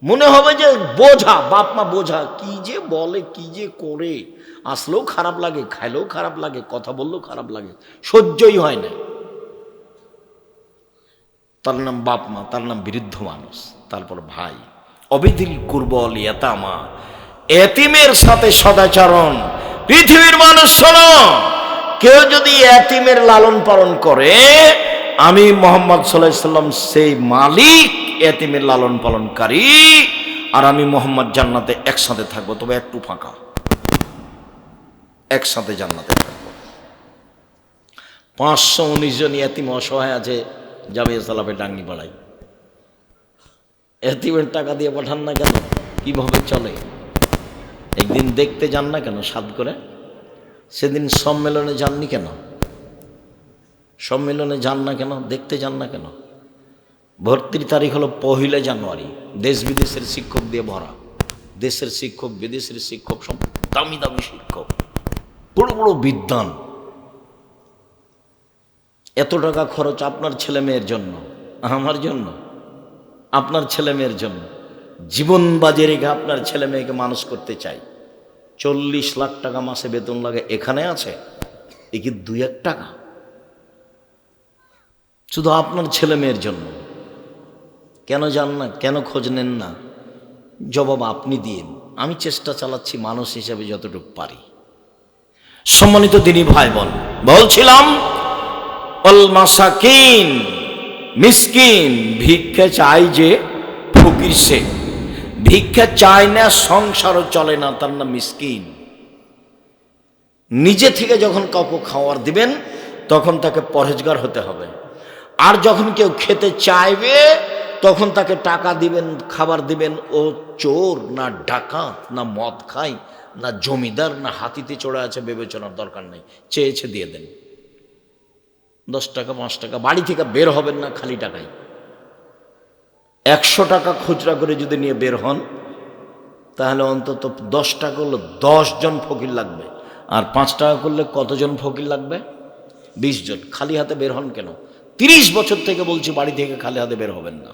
মনে হবে যে বোঝা, বাপ মা বোঝা, কি যে বলে কি যে করে, আসলেও খারাপ লাগে, খাইলেও খারাপ লাগে, কথা বললেও খারাপ লাগে, সহ্যই হয় না। তার নাম বাপ মা, তার নাম বৃদ্ধ মানুষ, তারপর ভাই। অবিদিল কুরবল ইয়াতামা, এতিমের সাথে সদাচরণ। পৃথিবীর মানুষ শোনো, কেউ যদি এতিমের লালন পালন করে, আমি মুহাম্মদ সাল্লাল্লাহু আলাইহি সাল্লাম সেই মালিক, এতিমের লালন পালনকারী, আর আমি মুহাম্মদ জান্নাতে একসাথে থাকবো, তবে একটু ফাঁকা, একসাথে জান্নাতে থাকবো। 519 জন এতিম অসহায় আছে জামিয়া সালাফে ডাঙ্গি পাড়ায়। এতিমের টাকা দিয়ে পাঠান না কেন? কিভাবে চলে? একদিন দেখতে যান না কেন সাদ করে? সেদিন সম্মেলনে যাননি কেন? সম্মেলনে যান না কেন? দেখতে যান না কেন? ভর্তির তারিখ হলো 1 জানুয়ারি। দেশ বিদেশের শিক্ষক দিয়ে ভরা, দেশের শিক্ষক, বিদেশের শিক্ষক, সব দামি দামি শিক্ষক, বড় বড় বিদ্বান। এত টাকা খরচ আপনার ছেলে মেয়ের জন্য, আমার জন্য, আপনার ছেলে মেয়ের জন্য। জীবন বাজে রেখে আপনার ছেলে মেয়েকে মানুষ করতে চাই। 40 লাখ টাকা মাসে বেতন লাগে, এখানে আছে এ কি 2-1 টাকা? শুধু আপনার ছেলে মেয়ের জন্য। কেন যান না? কেন খোঁজ নেন না? জবাব আপনি দিন। আমি চেষ্টা চালাচ্ছি মানুষ হিসেবে যতটুকু পারি। সম্মানিত দিনী ভাই বোন, বলছিলাম অল মাসাকিন, মিসকিন, ভিক্ষা চাই যে ফকির, সে ভিক্ষা চায় না, সংসারও চলে না, তার নাম মিসকিন। নিজে থেকে যখন কাউকে খাওয়ার দিবেন তখন তাকে পরহেজগার হতে হবে। আর যখন কেউ খেতে চাইবে তখন তাকে টাকা দিবেন, খাবার দিবেন। ও চোর না ডাকাত না মদ খায় না জমিদার না হাতিতে চড়ে আছে, বিবেচনার দরকার নেই, চেয়েছে দিয়ে দেন। 10 টাকা 5 টাকা, বাড়ি থেকে বের হবেন না খালি টাকায়। 100 টাকা খুচরা করে যদি নিয়ে বের হন, তাহলে অন্তত 10 টাকা করলে 10 জন ফকির লাগবে। আর 5 টাকা করলে কতজন ফকির লাগবে? 20 জন। খালি হাতে বের হন কেন? 30 বছর থেকে বলছি বাড়ি থেকে খালি হাতে বের হবেন না।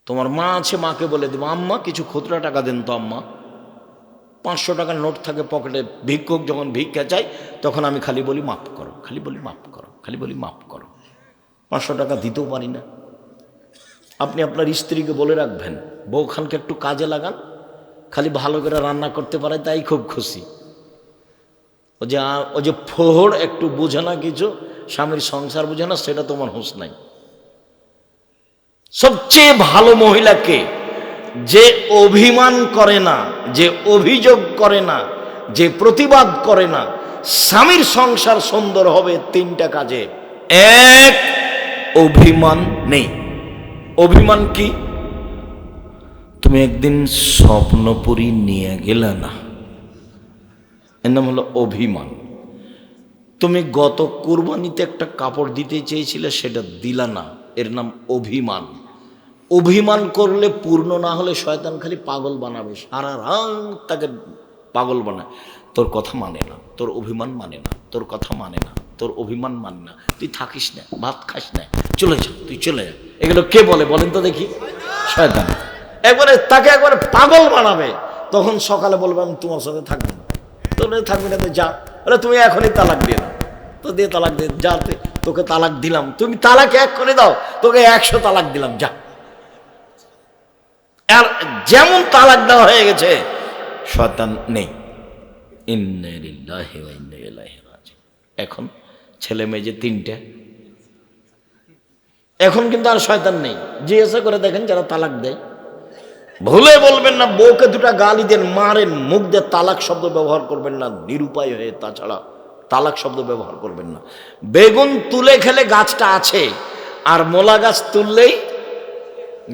তোমার মা আছে, মাকে বলে দেবো, আম্মা কিছু খুচরা টাকা দেন তো আম্মা। 500 টাকার নোট থাকে পকেটে। ভিক্ষুক যখন ভিক্ষা চাই তখন আমি খালি বলি মাফ করো, খালি বলি মাফ করো, খালি বলি মাফ করো। 500 টাকা দিতেও পারি না। আপনি আপনার স্ত্রীকে বলে রাখবেন, বউখানকে একটু কাজে লাগান, খালি ভালো করে রান্না করতে পারে তাই খুব খুশি। ও যে ফোহর একটু বোঝে না, কিছু স্বামীর সংসার বোঝে না, সেটা তোমার হুঁশ নাই। সবচেয়ে ভালো মহিলাকে, যে অভিমান করে না, যে অভিযোগ করে না, যে প্রতিবাদ করে না। স্বামীর সংসার সুন্দর হবে 3টা কাজে। 1, অভিমান নেই। অভিমান কি? তুমি একদিন স্বপ্নপুরী নিয়ে গেলে না, এর নাম হলো অভিমান। তুমি গত কুরবানিতে একটা কাপড় দিতে চেয়েছিলে, সেটা দিলা না, এর নাম অভিমান। অভিমান করলে পূর্ণ না হলে শয়তান খালি পাগল বানাবে, সারা রাত তাকে পাগল বানায়। তোর কথা মানে না, তোর অভিমান মানে না, তোর কথা মানে না, তোর অভিমান মানে না, তুই থাকিস না, ভাত খাস না, চলে যা, তুই চলে যা। এগুলো কে বলে বলেন তো দেখি? শয়তান। একবারে তাকে একবারে পাগল বানাবে। তখন সকালে বলবে আমি তোমার সাথে থাকবো না। তোর থাকবি না তো যা। বলে তুমি এখনই তালাক দিয়ে দাও। তো দিয়ে তালাক দিয়ে, যা তোকে তালাক দিলাম, তুমি তালাক এক্ষুনি দাও, তোকে 100 তালাক দিলাম, যা। আর যেমন তালাক দেওয়া হয়ে গেছে, শয়তান নেই। ইন্না লিল্লাহি ওয়া ইন্না ইলাইহি রাজিউন। এখন ছেলে মেয়ে যে 3টে, এখন কিন্তু আর শয়তান নেই। জিজ্ঞাসা করে দেখেন যারা তালাক দেয়, ভুলে বলবেন না বউকে 2টা গালি দেন, মারেন, মুখ দিয়ে তালাক শব্দ ব্যবহার করবেন না নিরুপায় হয়ে, তাছাড়া তালাক শব্দ ব্যবহার করবেন না। বেগুন তুলে খেলে গাছটা আছে, আর মোলা গাছ তুললেই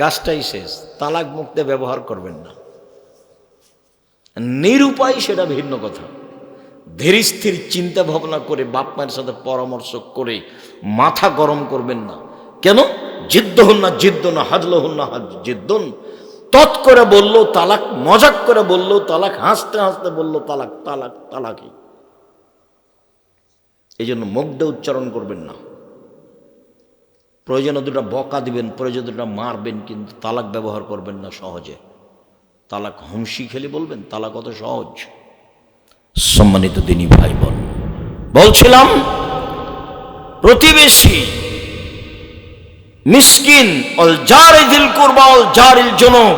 গাছটাই শেষ। তালাক মুখ দিয়ে ব্যবহার করবেন না। নিরুপায় সেটা ভিন্ন কথা। ধীর স্থির চিন্তা ভাবনা করে বাপ মায়ের সাথে পরামর্শ করে মাথা গরম করবেন না। কেন? জিদ্দুন না জিদ্দুন, হাজলুন না জিদ্দুন। তৎ করে বললো তালাক, মজাক করে বললো তালাক, হাসতে হাসতে বললো তালাক, তালাক, তালাকই। এই জন্য মুখ দিয়ে উচ্চারণ করবেন না। প্রয়োজনে 2টা বকা দিবেন, প্রয়োজনে 2টা মারবেন, কিন্তু তালাক ব্যবহার করবেন না সহজে। তালাক হুমশি খেলে বলবেন, তালাক অত সহজ। সম্মানিত দিনী ভাই বোন, বলছিলাম প্রতিবেশী মিসকিন অল জারি দিল কুরবা অল জারিল জুনুব,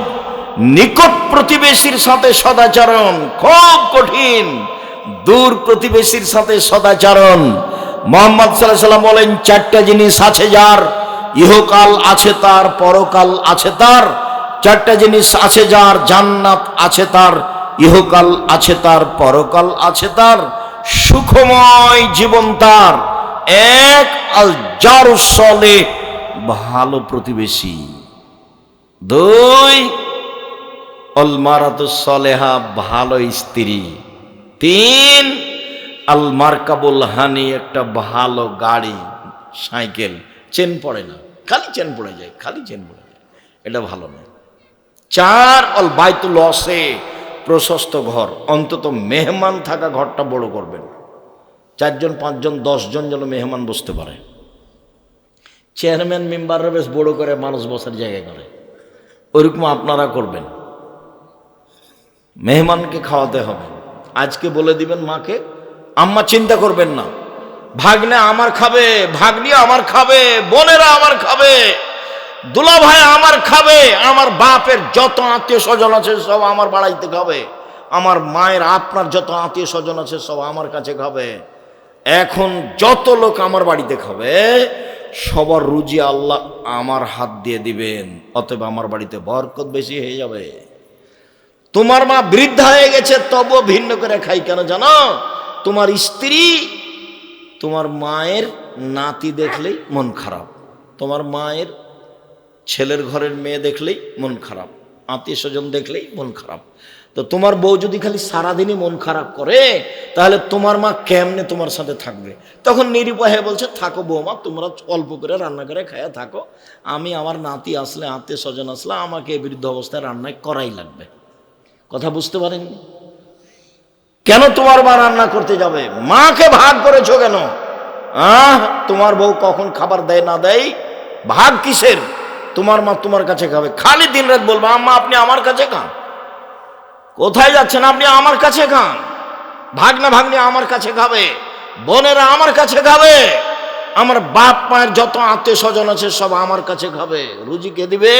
নিকট প্রতিবেশীর সাথে সদাচরণ খুব কঠিন, দূর প্রতিবেশীর সাথে সদাচরণ। মুহাম্মদ সাল্লাল্লাহু আলাইহি ওয়াসাল্লাম বলেন 4টা জিনিস আছে যার, ইহকাল আছে তার, পরকাল আছে তার। 4টা জিনিস আছে যার, জান্নাত আছে তার, ইহকাল আছে তার, পরকাল আছে তার, সুখময় জীবন তার। 1 আল জারুস সালেহ, ভালো প্রতিবেশী। 2 আল মারাতুস সালেহা, ভালো স্ত্রী। 3 আল মারকাবুল হানি, একটা ভালো গাড়ি, সাইকেল, চেন পড়ে না, খালি চেন পড়ে যায়, খালি চেন পড়ে যায়, এটা ভালো নয়। 4 আল বাইতুল ওয়াসে, প্রশস্ত ঘর, অন্তত মেহমান থাকা ঘরটা বড় করবেন। 4 জন 5 জন 10 জন যেন মেহমান বসতে পারে। চেয়ারম্যান মেম্বাররা বেশ বড় করে মানুষ বসার জায়গা করে, ওইরকম আপনারা করবেন। মেহমানকে খাওয়াতে হবে। আজকে বলে দিবেন মাকে, আম্মা চিন্তা করবেন না, ভাগ্নে আমার খাবে, ভাগ্নি আমার খাবে, বোনেরা আমার খাবে, দুলা ভাই আমার খাবে, আমার বাপের যত আত্মীয় স্বজন আছে সব আমার বাড়াইতে খাবে, আমার মায়ের আপনার যত আত্মীয় স্বজন আছে সব আমার কাছে খাবে। এখন যত লোক আমার বাড়িতে খাবে সবার রুজি আল্লাহ আমার হাত দিয়ে দিবেন, অতএব আমার বাড়িতে বরকত বেশি হয়ে যাবে। তোমার মা বৃদ্ধা হয়ে গেছে তবুও ভিন্ন করে খাই কেন জানো? তোমার স্ত্রী তোমার মায়ের নাতি দেখলেই মন খারাপ, তোমার মায়ের ছেলের ঘরের মেয়ে দেখলেই মন খারাপ, আত্মীয় স্বজন দেখলেই মন খারাপ। তো তোমার বউ যদি খালি সারাদিনই মন খারাপ করে তাহলে তোমার মা কেমনে তোমার সাথে থাকবে? তখন নিরুপায় বলছে, থাকো বৌমা, তোমরা অল্প করে রান্না করে খায়া থাকো, আমি আমার নাতি আসলে, আত্মীয় স্বজন আসলে আমাকে এই বৃদ্ধ অবস্থায় রান্না করাই লাগবে। কথা বুঝতে পারেননি? কেন তোমার মা রান্না করতে যাবে? মাকে ভাগ করেছো কেন? তোমার বউ কখন খাবার দেয় না দেয় ভাগ কিসের? তোমার মা তোমার কাছে খাবে, খালি দিন রাত বলবো আম্মা আপনি আমার কাছে খান, কোথায় যাচ্ছেন আপনি আমার কাছে খান, ভাগনা ভাগ্নি আমার কাছে খাবে, বোনেরা আমার কাছে খাবে, আমার বাপ মায়ের যত আত্মীয় স্বজন আছে সব আমার কাছে খাবে। রুজি কে দিবে?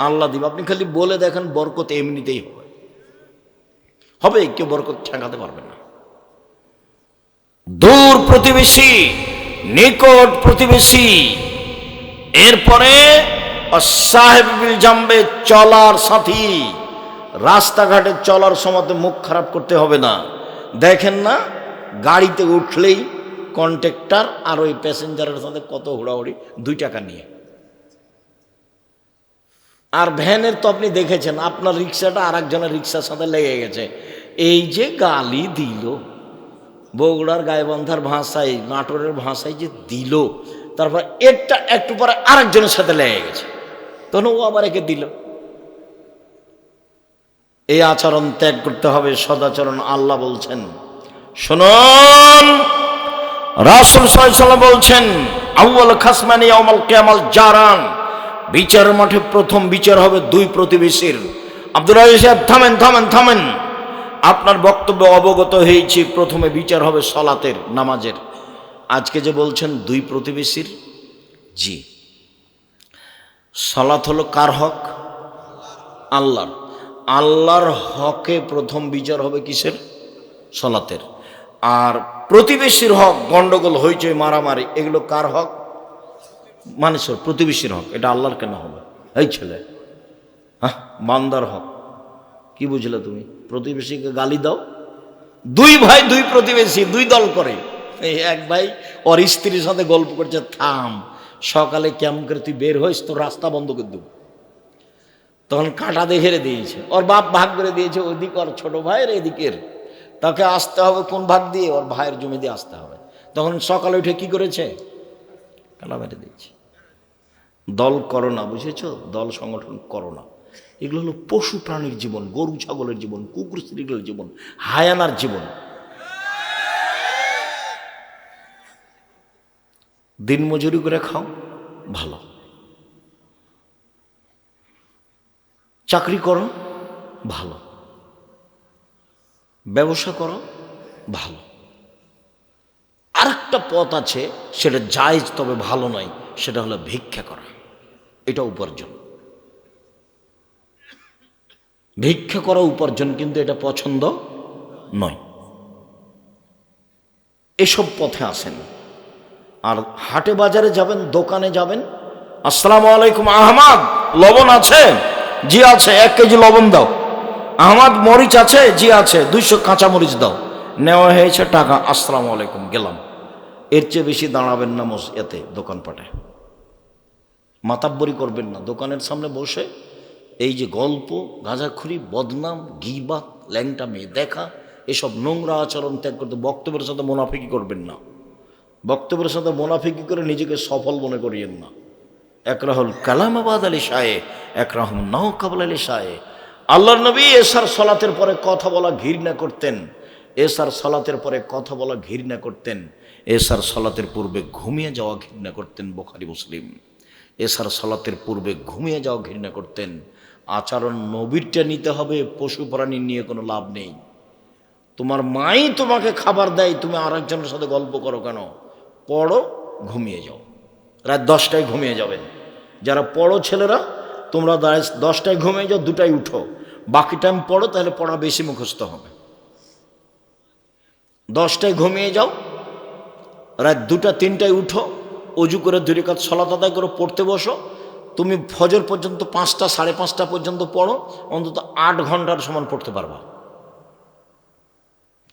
আল্লাহ দিবে। আপনি খালি বলে দেখেন, বরকত এমনিতেই হবে, হবে, কেউ বরকত ঠেকাতে পারবে না। দূর প্রতিবেশী, নিকট প্রতিবেশী, এরপরে সাহেব বিল জামবে, চলার সাথী, রাস্তাঘাটে চলার সময় মুখ খারাপ করতে হবে না। দেখেন না গাড়িতে উঠলেই কন্ট্রাক্টর আর ওই প্যাসেঞ্জারের সাথে কত হুড়াহুড়ি 2 টাকা নিয়ে। আর ভ্যানের তো আপনি দেখেছেন, আপনার রিক্সাটা আর একজনের রিক্সার সাথে লেগে গেছে, এই যে গালি দিল, বগুড়ার গাইবান্ধার ভাষায়, নাটোরের ভাষায় যে দিল, তারপর একটা একটু পরে আরেকজনের সাথে লেগে গেছে, তখন ও আবার একে দিল। এই আচরণ ত্যাগ করতে হবে, সদাচরণ। আল্লাহ বলছেন, শুনুন, রাসূল সাল্লাল্লাহু আলাইহি ওয়াসাল্লাম বলছেন, আউয়াল খাসমানি ইয়াউমাল কিয়ামাল জারান, বিচার মাঠে প্রথম বিচার হবে 2 প্রতিবেশীর। আব্দুর রাজ্জাক সাহেব থামেন থামেন থামেন, আপনার বক্তব্যে অবগত হয়েছি, প্রথমে বিচার হবে সলাতের, নামাজের। আজকে যে বলছেন দুই প্রতিবেশীর, জি, সলাত হলো কার হক? আল্লাহর। আল্লাহর হকে প্রথম বিচার হবে কিসের? সলাতের। আর প্রতিবেশীর হক, গন্ডগোল, হইচই, মারামারি, এগুলো কার হক? মানুষের, প্রতিবেশীর হক। এটা আল্লাহর কেন হবে? এই ছেলে, হ্যাঁ, বান্দার হক। কি বুঝলে তুমি? প্রতিবেশীকে গালি দাও। দুই ভাই, দুই প্রতিবেশী, দুই দল করে। এই এক ভাই ওর স্ত্রীর সাথে গল্প করছে, থাম, সকালে কেমন করে তুই বের হইস, তোর রাস্তা বন্ধ করে দেব। তখন কাঁটা দেখে দিয়েছে, ওর বাপ ভাগ করে দিয়েছে, ওইদিক ওর ছোট ভাইয়ের, এদিকের। তাকে আসতে হবে কোন ভাগ দিয়ে? ওর ভাইয়ের জমি দিয়ে আসতে হবে। তখন সকালে উঠে কি করেছে? কালা মেরে দিয়েছে। দল করো না, বুঝেছো? দল সংগঠন করো না। এগুলো হলো পশু প্রাণীর জীবন, গরু ছাগলের জীবন, কুকুর স্ত্রীগুলোর জীবন, হায়ানার জীবন। দিন মজুরি করে খাও, ভালো। চাকরি করো, ভালো। ব্যবসা করো, ভালো। আর একটা পথ আছে, সেটা জায়েজ তবে ভালো নয়, সেটা হলো ভিক্ষা করা। এটা উপার্জন। ভিক্ষা করা উপার্জন, কিন্তু এটা পছন্দ নয়। এসব পথে আসেন। আর হাটে বাজারে যাবেন, দোকানে যাবেন, আসসালামু আলাইকুম, আহমদ লবণ আছে? জি আছে, 1 কেজি লবণ দাও। আহমদ মরিচ আছে? জি আছে, 200 কাঁচা মরিচ দাও। নেওয়া হয়েছে টাকা, আসসালামু আলাইকুম, গেলাম। এর চেয়ে বেশি দাঁড়াবেন না এতে, দোকানপাটে মাতাব্বরি করবেন না। দোকানের সামনে বসে এই যে গল্প, গাঁজাখুরি, বদনাম, গীবাত, ল্যাংটা মেয়ে দেখা, এসব নোংরা আচরণ ত্যাগ করতে। বক্তব্যের সাথে মুনাফিকি করবেন না। বক্তব্যের সাথে মুনাফিকি করে নিজেকে সফল মনে করিয়েন না। একরাহুল কালামাবাদ আলী শাহে, একরাহুম নাও কাবল আলী শাহে। আল্লাহর নবী এশার সলাতের পরে কথা বলা ঘৃণা করতেন। এশার সলাতের পরে কথা বলা ঘৃণা করতেন। এশার সলাতের পূর্বে ঘুমিয়ে যাওয়া ঘৃণা করতেন। বুখারী মুসলিম। এশার সলাতের পূর্বে ঘুমিয়ে যাওয়া ঘৃণা করতেন। আচরণ নবীরটা নিতে হবে, পশু প্রাণী নিয়ে কোনো লাভ নেই। তোমার মাই তোমাকে খাবার দেয়, তুমি আরেকজনের সাথে গল্প করো কেন? পড়ো, ঘুমিয়ে যাও। রাত 10টায় ঘুমিয়ে যাবেন। যারা পড়ো ছেলেরা, তোমরা 10টায় ঘুমিয়ে যাও, 2টায় উঠো, বাকি টাইম পড়ো, তাহলে পড়া বেশি মুখস্থ হবে। 10টায় ঘুমিয়ে যাও, রাত 2টা 3টায় উঠো, অজু করে 2 রাকাত সালাত আদায় করে পড়তে বসো। তুমি ফজর পর্যন্ত 5টা 5:30 পর্যন্ত পড়ো, অন্তত 8 ঘন্টার সমান পড়তে পারবা।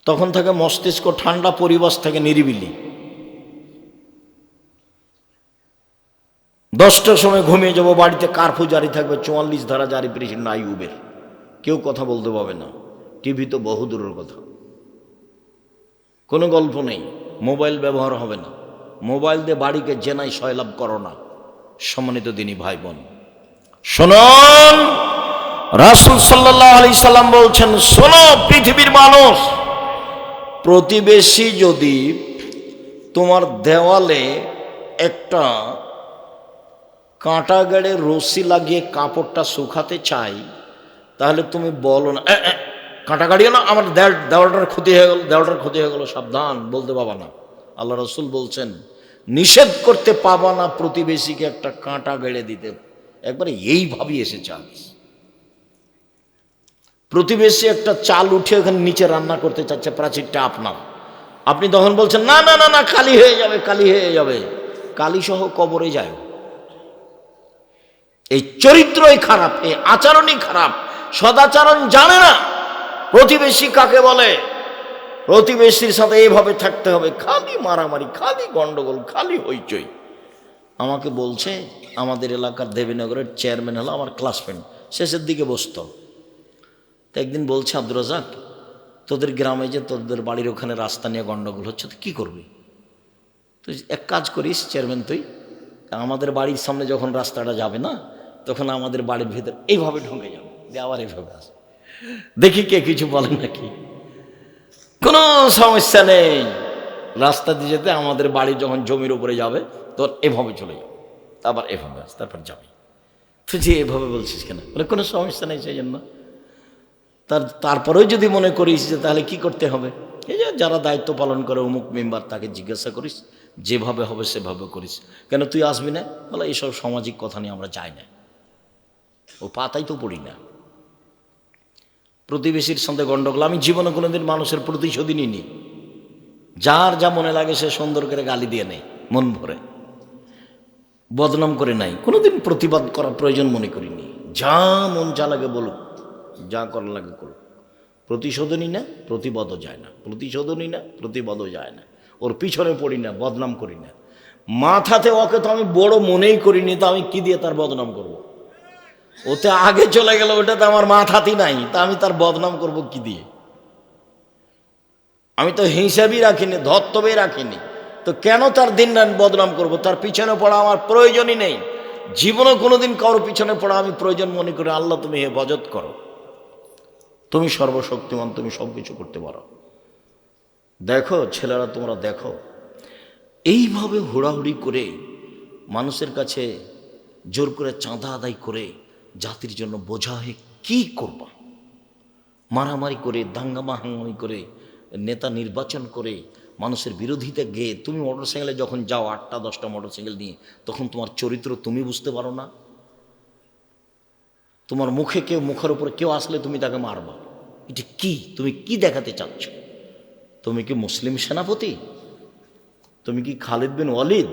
তখন থেকে মস্তিষ্ক ঠান্ডা, পরিবেশ থেকে নিরিবিলি। 10টার সময় ঘুমিয়ে যাবো, বাড়িতে কারফিউ জারি থাকবে, 44 ধারা জারি, প্রেসিডেন্ট আইয়ুবের। কেউ কথা বলতে পাবে না। টিভি তো বহু দূরের কথা, কোনো গল্প নেই। মোবাইল ব্যবহার হবে না। মোবাইল দিয়ে বাড়িকে জেনাই সয়লাভ করো না। সম্মানিত দিনী ভাই বোন, শুনুন, রাসূল সাল্লাল্লাহু আলাইহি সাল্লাম বলছেন, শোনো পৃথিবীর মানুষ, প্রতিবেশী যদি তোমার দেওয়ালে একটা কাঁটা গেড়ে রশি লাগিয়ে কাপড়টা শুকাতে চাই, তাহলে তুমি বলো না, কাঁটা গাড়িও না, আমার দেওয়ালটার ক্ষতি হয়ে গেল, দেওয়ালটার ক্ষতি হয়ে গেল, সাবধান, বলতে পাবা না। আল্লাহ রাসূল বলছেন, নিষেধ করতে পাবা না প্রতিবেশীকে একটা কাঁটা গেড়ে দিতে। একবারে এইভাবেই এসেছে। প্রতিবেশী একটা চাল উঠে ওখানে নিচে রান্না করতে চাচ্ছে, প্রাচীরটা আপনার, আপনি তখন বলছেন না না না না, কালি হয়ে যাবে, কালি হয়ে যাবে। কালি সহ কবরে যায়। এই চরিত্রই খারাপ, এই আচরণই খারাপ, সদাচরণ জানে না প্রতিবেশী কাকে বলে। প্রতিবেশীর সাথে এইভাবে থাকতে হবে, খালি মারামারি, খালি গন্ডগোল, খালি হইচই। আমাকে বলছে, আমাদের এলাকার দেবীনগরের চেয়ারম্যান হলো আমার ক্লাসমেট, শেষের দিকে বসতো। তো একদিন বলছে, আব্দুর রাজাক, তোদের গ্রামে যে তোদের বাড়ির ওখানে রাস্তা নিয়ে গন্ডগোল হচ্ছে, তো কী করবি? তুই এক কাজ করিস চেয়ারম্যান, তুই আমাদের বাড়ির সামনে যখন রাস্তাটা যাবে না, তখন আমাদের বাড়ির ভিতর এইভাবে ঢুকে যাবে, দিয়ে আবার এইভাবে আসবে, দেখি কে কিছু বলে নাকি। কোনো সমস্যা নেই, রাস্তা দিয়ে যেতে আমাদের বাড়ি যখন জমির উপরে যাবে, তোর এভাবে চলে যাবে, আবার এভাবে আস, তারপর যাবে। তুই যে এভাবে বলছিস কেন? বলে কোনো সমস্যা নেই, সেই জন্য। তারপরেও যদি মনে করিস যে তাহলে কি করতে হবে, এই যে যারা দায়িত্ব পালন করে অমুক মেম্বার, তাকে জিজ্ঞাসা করিস, যেভাবে হবে সেভাবে করিস। কেন তুই আসবি না? বলে এইসব সামাজিক কথা নিয়ে আমরা যাই না, ও পাতাই তো পড়ি না। প্রতিবেশীর সঙ্গে গণ্ডগোল, আমি জীবনে কোনোদিন মানুষের প্রতিশোধই নিইনি। যার যা মনে লাগে সে সুন্দর করে গালি দিয়ে নেই, মন ভরে বদনাম করে নাই, কোনোদিন প্রতিবাদ করার প্রয়োজন মনে করিনি। যা মন যা লাগে বলুক, যা করার লাগে করুক, প্রতিশোধও নিই না, প্রতিবাদও যায় না, প্রতিশোধও নিই না, প্রতিবাদও যায় না, ওর পিছনে পড়ি না, বদনাম করি না। মাথাতে ওকে তো আমি বড় মনেই করিনি, তো আমি কি দিয়ে তার বদনাম করব? ওতে আগে চলে গেল, ওটা তো আমার মাথাতেই নাই, তা আমি তার বদনাম করব কি দিয়ে? আমি তো হিসাবই রাখিনি, ধর্তব্যই রাখিনি, তো কেন তার দিন রাত বদনাম করব? তার পিছনে পড়া আমার প্রয়োজনই নেই। জীবনে কোনোদিন কারোর পিছনে পড়া আমি প্রয়োজন মনে করি। আল্লাহ তুমি হেফাজত করো, তুমি সর্বশক্তিমান, তুমি সব কিছু করতে পারো। দেখো ছেলেরা, তোমরা দেখো, এইভাবে হুড়াহুড়ি করে মানুষের কাছে জোর করে চাঁদা আদায় করে জাতির জন্য বোঝা হয়ে কী করবা? মারামারি করে, দাঙ্গামা হাঙ্গামি করে, নেতা নির্বাচন করে, মানুষের বিরোধিতা গেয়ে তুমি মোটরসাইকেলে যখন যাও 8টা 10টা মোটরসাইকেল নিয়ে, তখন তোমার চরিত্র তুমি বুঝতে পারো না। তোমার মুখের উপরে কেউ আসলে তুমি তাকে মারবা। এটা কি? তুমি কি দেখাতে চাচ্ছ? তুমি কি মুসলিম সেনাপতি? তুমি কি খালিদ বিন ওয়ালিদ?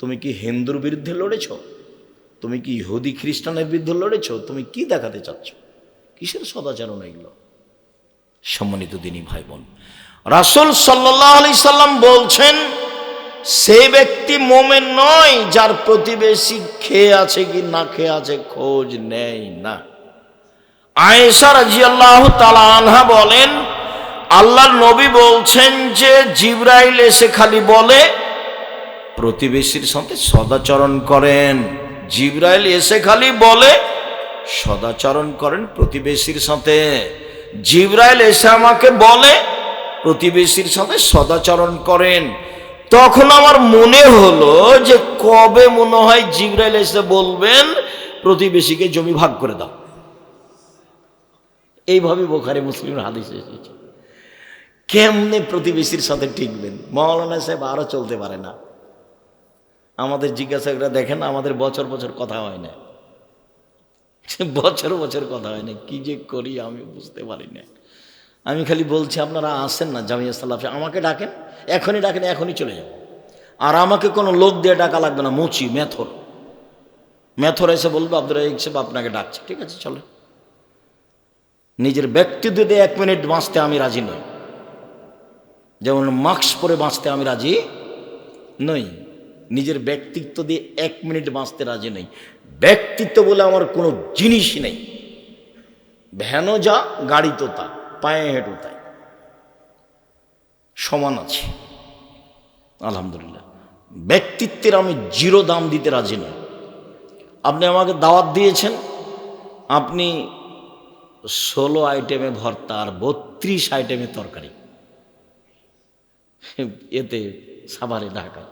তুমি কি হিন্দুর বিরুদ্ধে লড়েছ? তুমি কি ইহুদি খ্রিস্টানের বিরুদ্ধে লড়েছ? তুমি কি দেখাতে চাচ্ছ? কিসের সদাচরণ এগুলো? সম্মানিত দিনী ভাই বোন, রাসূল সাল্লাল্লাহু আলাইহি সাল্লাম বলছেন, সে ব্যক্তি মোমেন নয় যার প্রতিবেশী খেয়ে আছে কি না খেয়ে আছে খোঁজ নেয় না। আয়েশা রাদিয়াল্লাহু তাআলা আনহা বলেন, আল্লাহর নবী বলছেন যে জিবরাইল এসে খালি বলে প্রতিবেশীর সাথে সদাচরণ করেন। জিবরাইল এসে খালি বলে সদাচরণ করেন প্রতিবেশীর সাথে। জিবরাইল এসে আমাকে বলে প্রতিবেশীর সাথে সদাচরণ করেন। তখন আমার মনে হলো যে কবে মনে হয় জিবরাইল এসে বলবেন প্রতিবেশীকে জমি ভাগ করে দাও। এইভাবে বুখারী মুসলিমের হাদিস এসেছে। কেমনে প্রতিবেশীর সাথে টিকবেন? মাওলানা সাহেব আরো চলতে পারে না। আমাদের জিজ্ঞাসা করে দেখেন, আমাদের বছর বছর কথা হয় না, বছর বছর কথা হয় না। কি যে করি আমি বুঝতে পারি না। আমি খালি বলছি আপনারা আসেন না জামিয়া সালাফিয়া, আমাকে ডাকেন, এখনই ডাকেন, এখনই চলে যাব। আর আমাকে কোনো লোক দিয়ে ডাকা লাগবে না। মুচি মেথর এসে বলবে আব্দুর রাজ্জাক সাহেব আপনাকে ডাকছে, ঠিক আছে চলে। নিজের ব্যক্তিত্ব দিয়ে 1 মিনিট বাঁচতে আমি রাজি নই, যেমন মাস্ক পরে বাঁচতে আমি রাজি নই। নিজের ব্যক্তিত্ব দিয়ে 1 মিনিট বাঁচতে রাজি নেই। ব্যক্তিত্ব বলে আমার কোনো জিনিসই নেই। ভ্যানও যা, গাড়ি তো তা, পায়ে হেঁটু তাই, সমান আছে আলহামদুলিল্লাহ। ব্যক্তিত্বের আমি 0 দাম দিতে রাজি নই। আপনি আমাকে দাওয়াত দিয়েছেন, আপনি 16 আইটেমে ভর্তা আর 32 আইটেমে তরকারি, এতে সাভারে ঢাকায়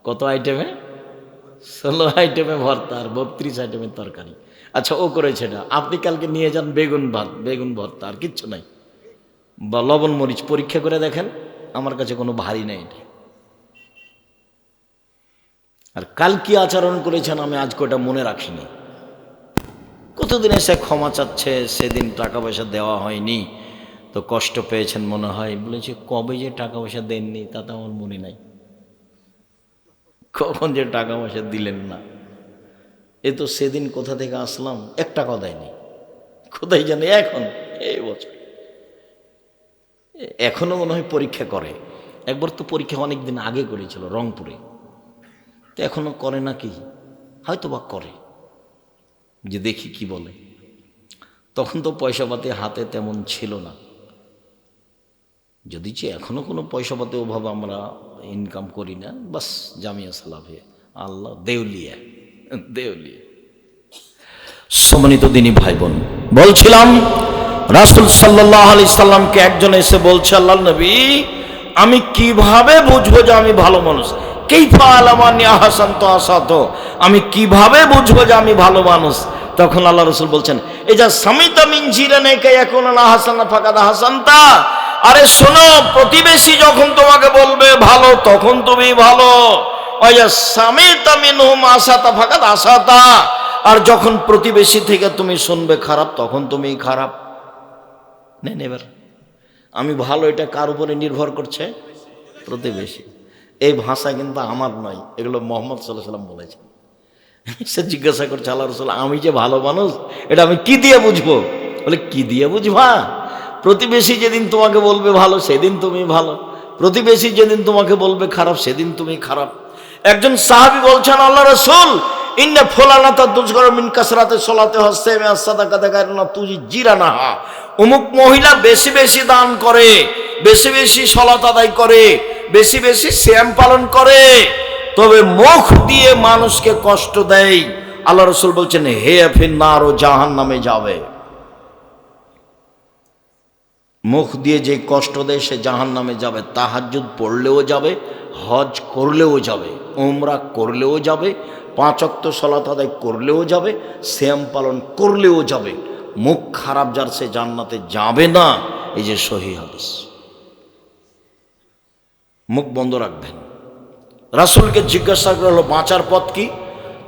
কত আইটেমে? 16 আইটেমে ভর্তা আর 32 আইটেমের তরকারি। আচ্ছা ও করেছে না, আপনি কালকে নিয়ে যান বেগুন ভাত, বেগুন ভর্তা, আর কিচ্ছু নাই, বা লবণ মরিচ পরীক্ষা করে দেখেন, আমার কাছে কোনো ভারী নেই এটা। আর কাল কি আচরণ করেছেন আমি আজ কটা মনে রাখিনি। কতদিন এসে ক্ষমা চাচ্ছে, সেদিন টাকা পয়সা দেওয়া হয়নি তো কষ্ট পেয়েছেন মনে হয়। বলেছে কবে যে টাকা পয়সা দেননি তা তো আমার মনে নাই, কখন যে টাকা পয়সা দিলেন না। এ তো সেদিন কোথা থেকে আসলাম 1 টাকাও দেয়নি, কোথায় জানি এখন এই বছর। এখনো মনে হয় পরীক্ষা করে। একবার তো পরীক্ষা অনেক দিন আগে করেছিল রংপুরে, তো এখনো করে নাকি, হয়তো বা করে, যে দেখি কি বলে। তখন তো পয়সাপাতি হাতে তেমন ছিল না, যদি এখনো কোনো পয়সাপাতি ওভাবে আমরা ইনকাম করি না, বাস জামিয়া সালাফিয়া আল্লাহ দেউলিয়া দেউলিয়া। সম্মানিত দিনী ভাই বোন, বলছিলাম রাসূল সাল্লাল্লাহু আলাইহি সাল্লামকে একজন এসে বলছে, আল্লাহর নবী আমি কিভাবে বুঝবো যে আমি ভালো মানুষ? কাইফা আলামানি আহসানতু আসাতু, আমি কিভাবে বুঝবো যে আমি ভালো মানুষ? তখন আল্লাহ রাসূল বলছেন, এজা সামিতা মিন জিরানিকা ইয়াকুনা হাসানা ফাকাদ হাসানতা। আরে শোনো, প্রতিবেশী যখন তোমাকে বলবে ভালো তখন তুমি ভালো, ওয়া সামিতা মিনহুম আসাতা ফাকাদ আসাতা। আর যখন প্রতিবেশী থেকে তুমি শুনবে খারাপ তখন তুমি খারাপ। নেন এবার আমি ভালো, এটা কার উপরে নির্ভর করছে? প্রতিবেশী। এই ভাষা কিন্তু আমার নয়, এগুলো মুহাম্মদ সাল্লাল্লাহু আলাইহি ওয়াসাল্লাম বলেছেন। সে জিজ্ঞাসা করছে, আল্লাহ রাসূল আমি যে ভালো মানুষ এটা আমি কি দিয়ে বুঝবো? বলে কি দিয়ে বুঝবা? প্রতিবেশী যেদিন তোমাকে বলবে ভালো সেদিন তুমি ভালো, প্রতিবেশী যেদিন তোমাকে বলবে খারাপ সেদিন তুমি খারাপ। একজন সাহাবী বলছেন, আল্লাহ রাসূল ইন্না ফুলানাতা তুজকারু মিন কাসরাতি সলাতি ওয়াস-সামি আস-সাদাকাতি গায়রুনা তুজিরানাহা। অমুক মহিলা বেশি বেশি দান করে, বেশি বেশি সালাত আদায় করে, বেশি বেশি সিয়াম পালন করে, তবে মুখ দিয়ে মানুষকে কষ্ট দেয়। আল্লাহ রাসূল বলছেন হে ফিন্নার, ও জাহান্নামে যাবে। মুখ দিয়ে যে কষ্ট দেয় সে জাহান্নামে যাবে। তাহাজ্জুদ পড়লেও যাবে, হজ করলেও যাবে, উমরা করলেও যাবে, 5 ওয়াক্ত সালাত আদায় করলেও যাবে, সিয়াম পালন করলেও যাবে। মুখ খারাপ যার সে জান্নাতে যাবে না। এই যে সহিহ হাদিস। মুখ বন্ধ রাখবেন। রাসূলকে জিজ্ঞাসা করা হলো বাঁচার পথ কি?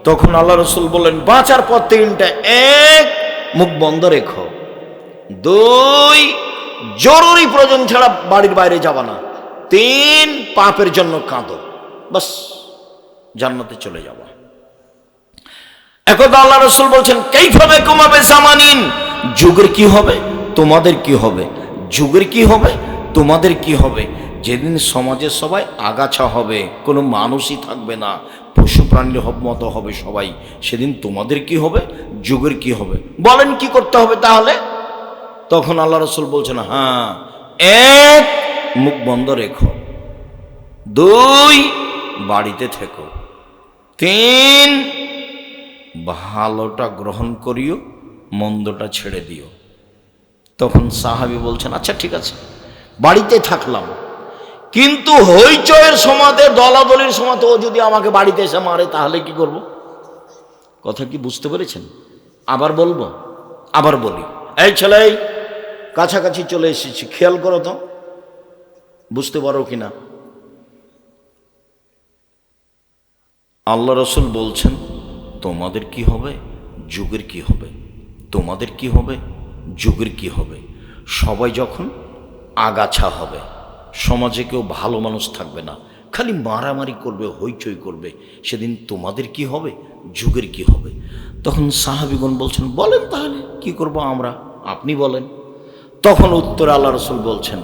তখন আল্লাহ রাসূল বললেন বাঁচার পথ 3টা। 1, মুখ বন্ধ রেখো। 2, জরুরি প্রয়োজন ছাড়া বাড়ির বাইরে যাবা না। 3, পাপের জন্য কাঁদো, বাস জান্নাতে চলে যাবা। একদা আল্লাহ রাসূল বলছেন কাইফা বিকুম বিজামানিন, যুগের কি হবে তোমাদের কি হবে, যুগের কি হবে তোমাদের কি হবে। যেদিন সমাজে সবাই আগাছা হবে, কোনো মানুষই থাকবে না, পশু প্রাণীর মতো হবে সবাই, সেদিন তোমাদের কি হবে, যুগের কি হবে। বলেন কি করতে হবে তাহলে? তখন আল্লাহ রাসূল বলছেন হ্যাঁ, 1, মুখ বন্ধ রেখো। 2, বাড়িতে থেকো। 3, ভালোটা গ্রহণ করিও, মন্দটা ছেড়ে দিও। তখন সাহাবী বলছেন আচ্ছা ঠিক আছে, বাড়িতে থাকলাম, কিন্তু হইচয়ের সময়তে, দলাদলির সময়তে ও যদি আমাকে বাড়িতে এসে মারে তাহলে কি করব? কথা কি বুঝতে পেরেছেন? আবার বলবো, আবার বলি। এই ছেলে, কাছাকাছি চলে এসেছি, খেয়াল করো তো, বুঝতে পারো কিনা। আল্লাহ রাসূল বলছেন তোমাদের কি হবে, যুগের কি হবে, তোমাদের কি হবে, যুগের কি হবে। সবাই যখন আগাছা হবে, সমাজে কেউ ভালো মানুষ থাকবে না, খালি মারামারি করবে, হইচই করবে, সেদিন তোমাদের কি হবে, যুগের কি হবে। তখন সাহাবীগণ বলছেন বলেন তাহলে কি করব আমরা, আপনি বলেন। তখন উত্তরে আল্লাহ রাসূল বলছেন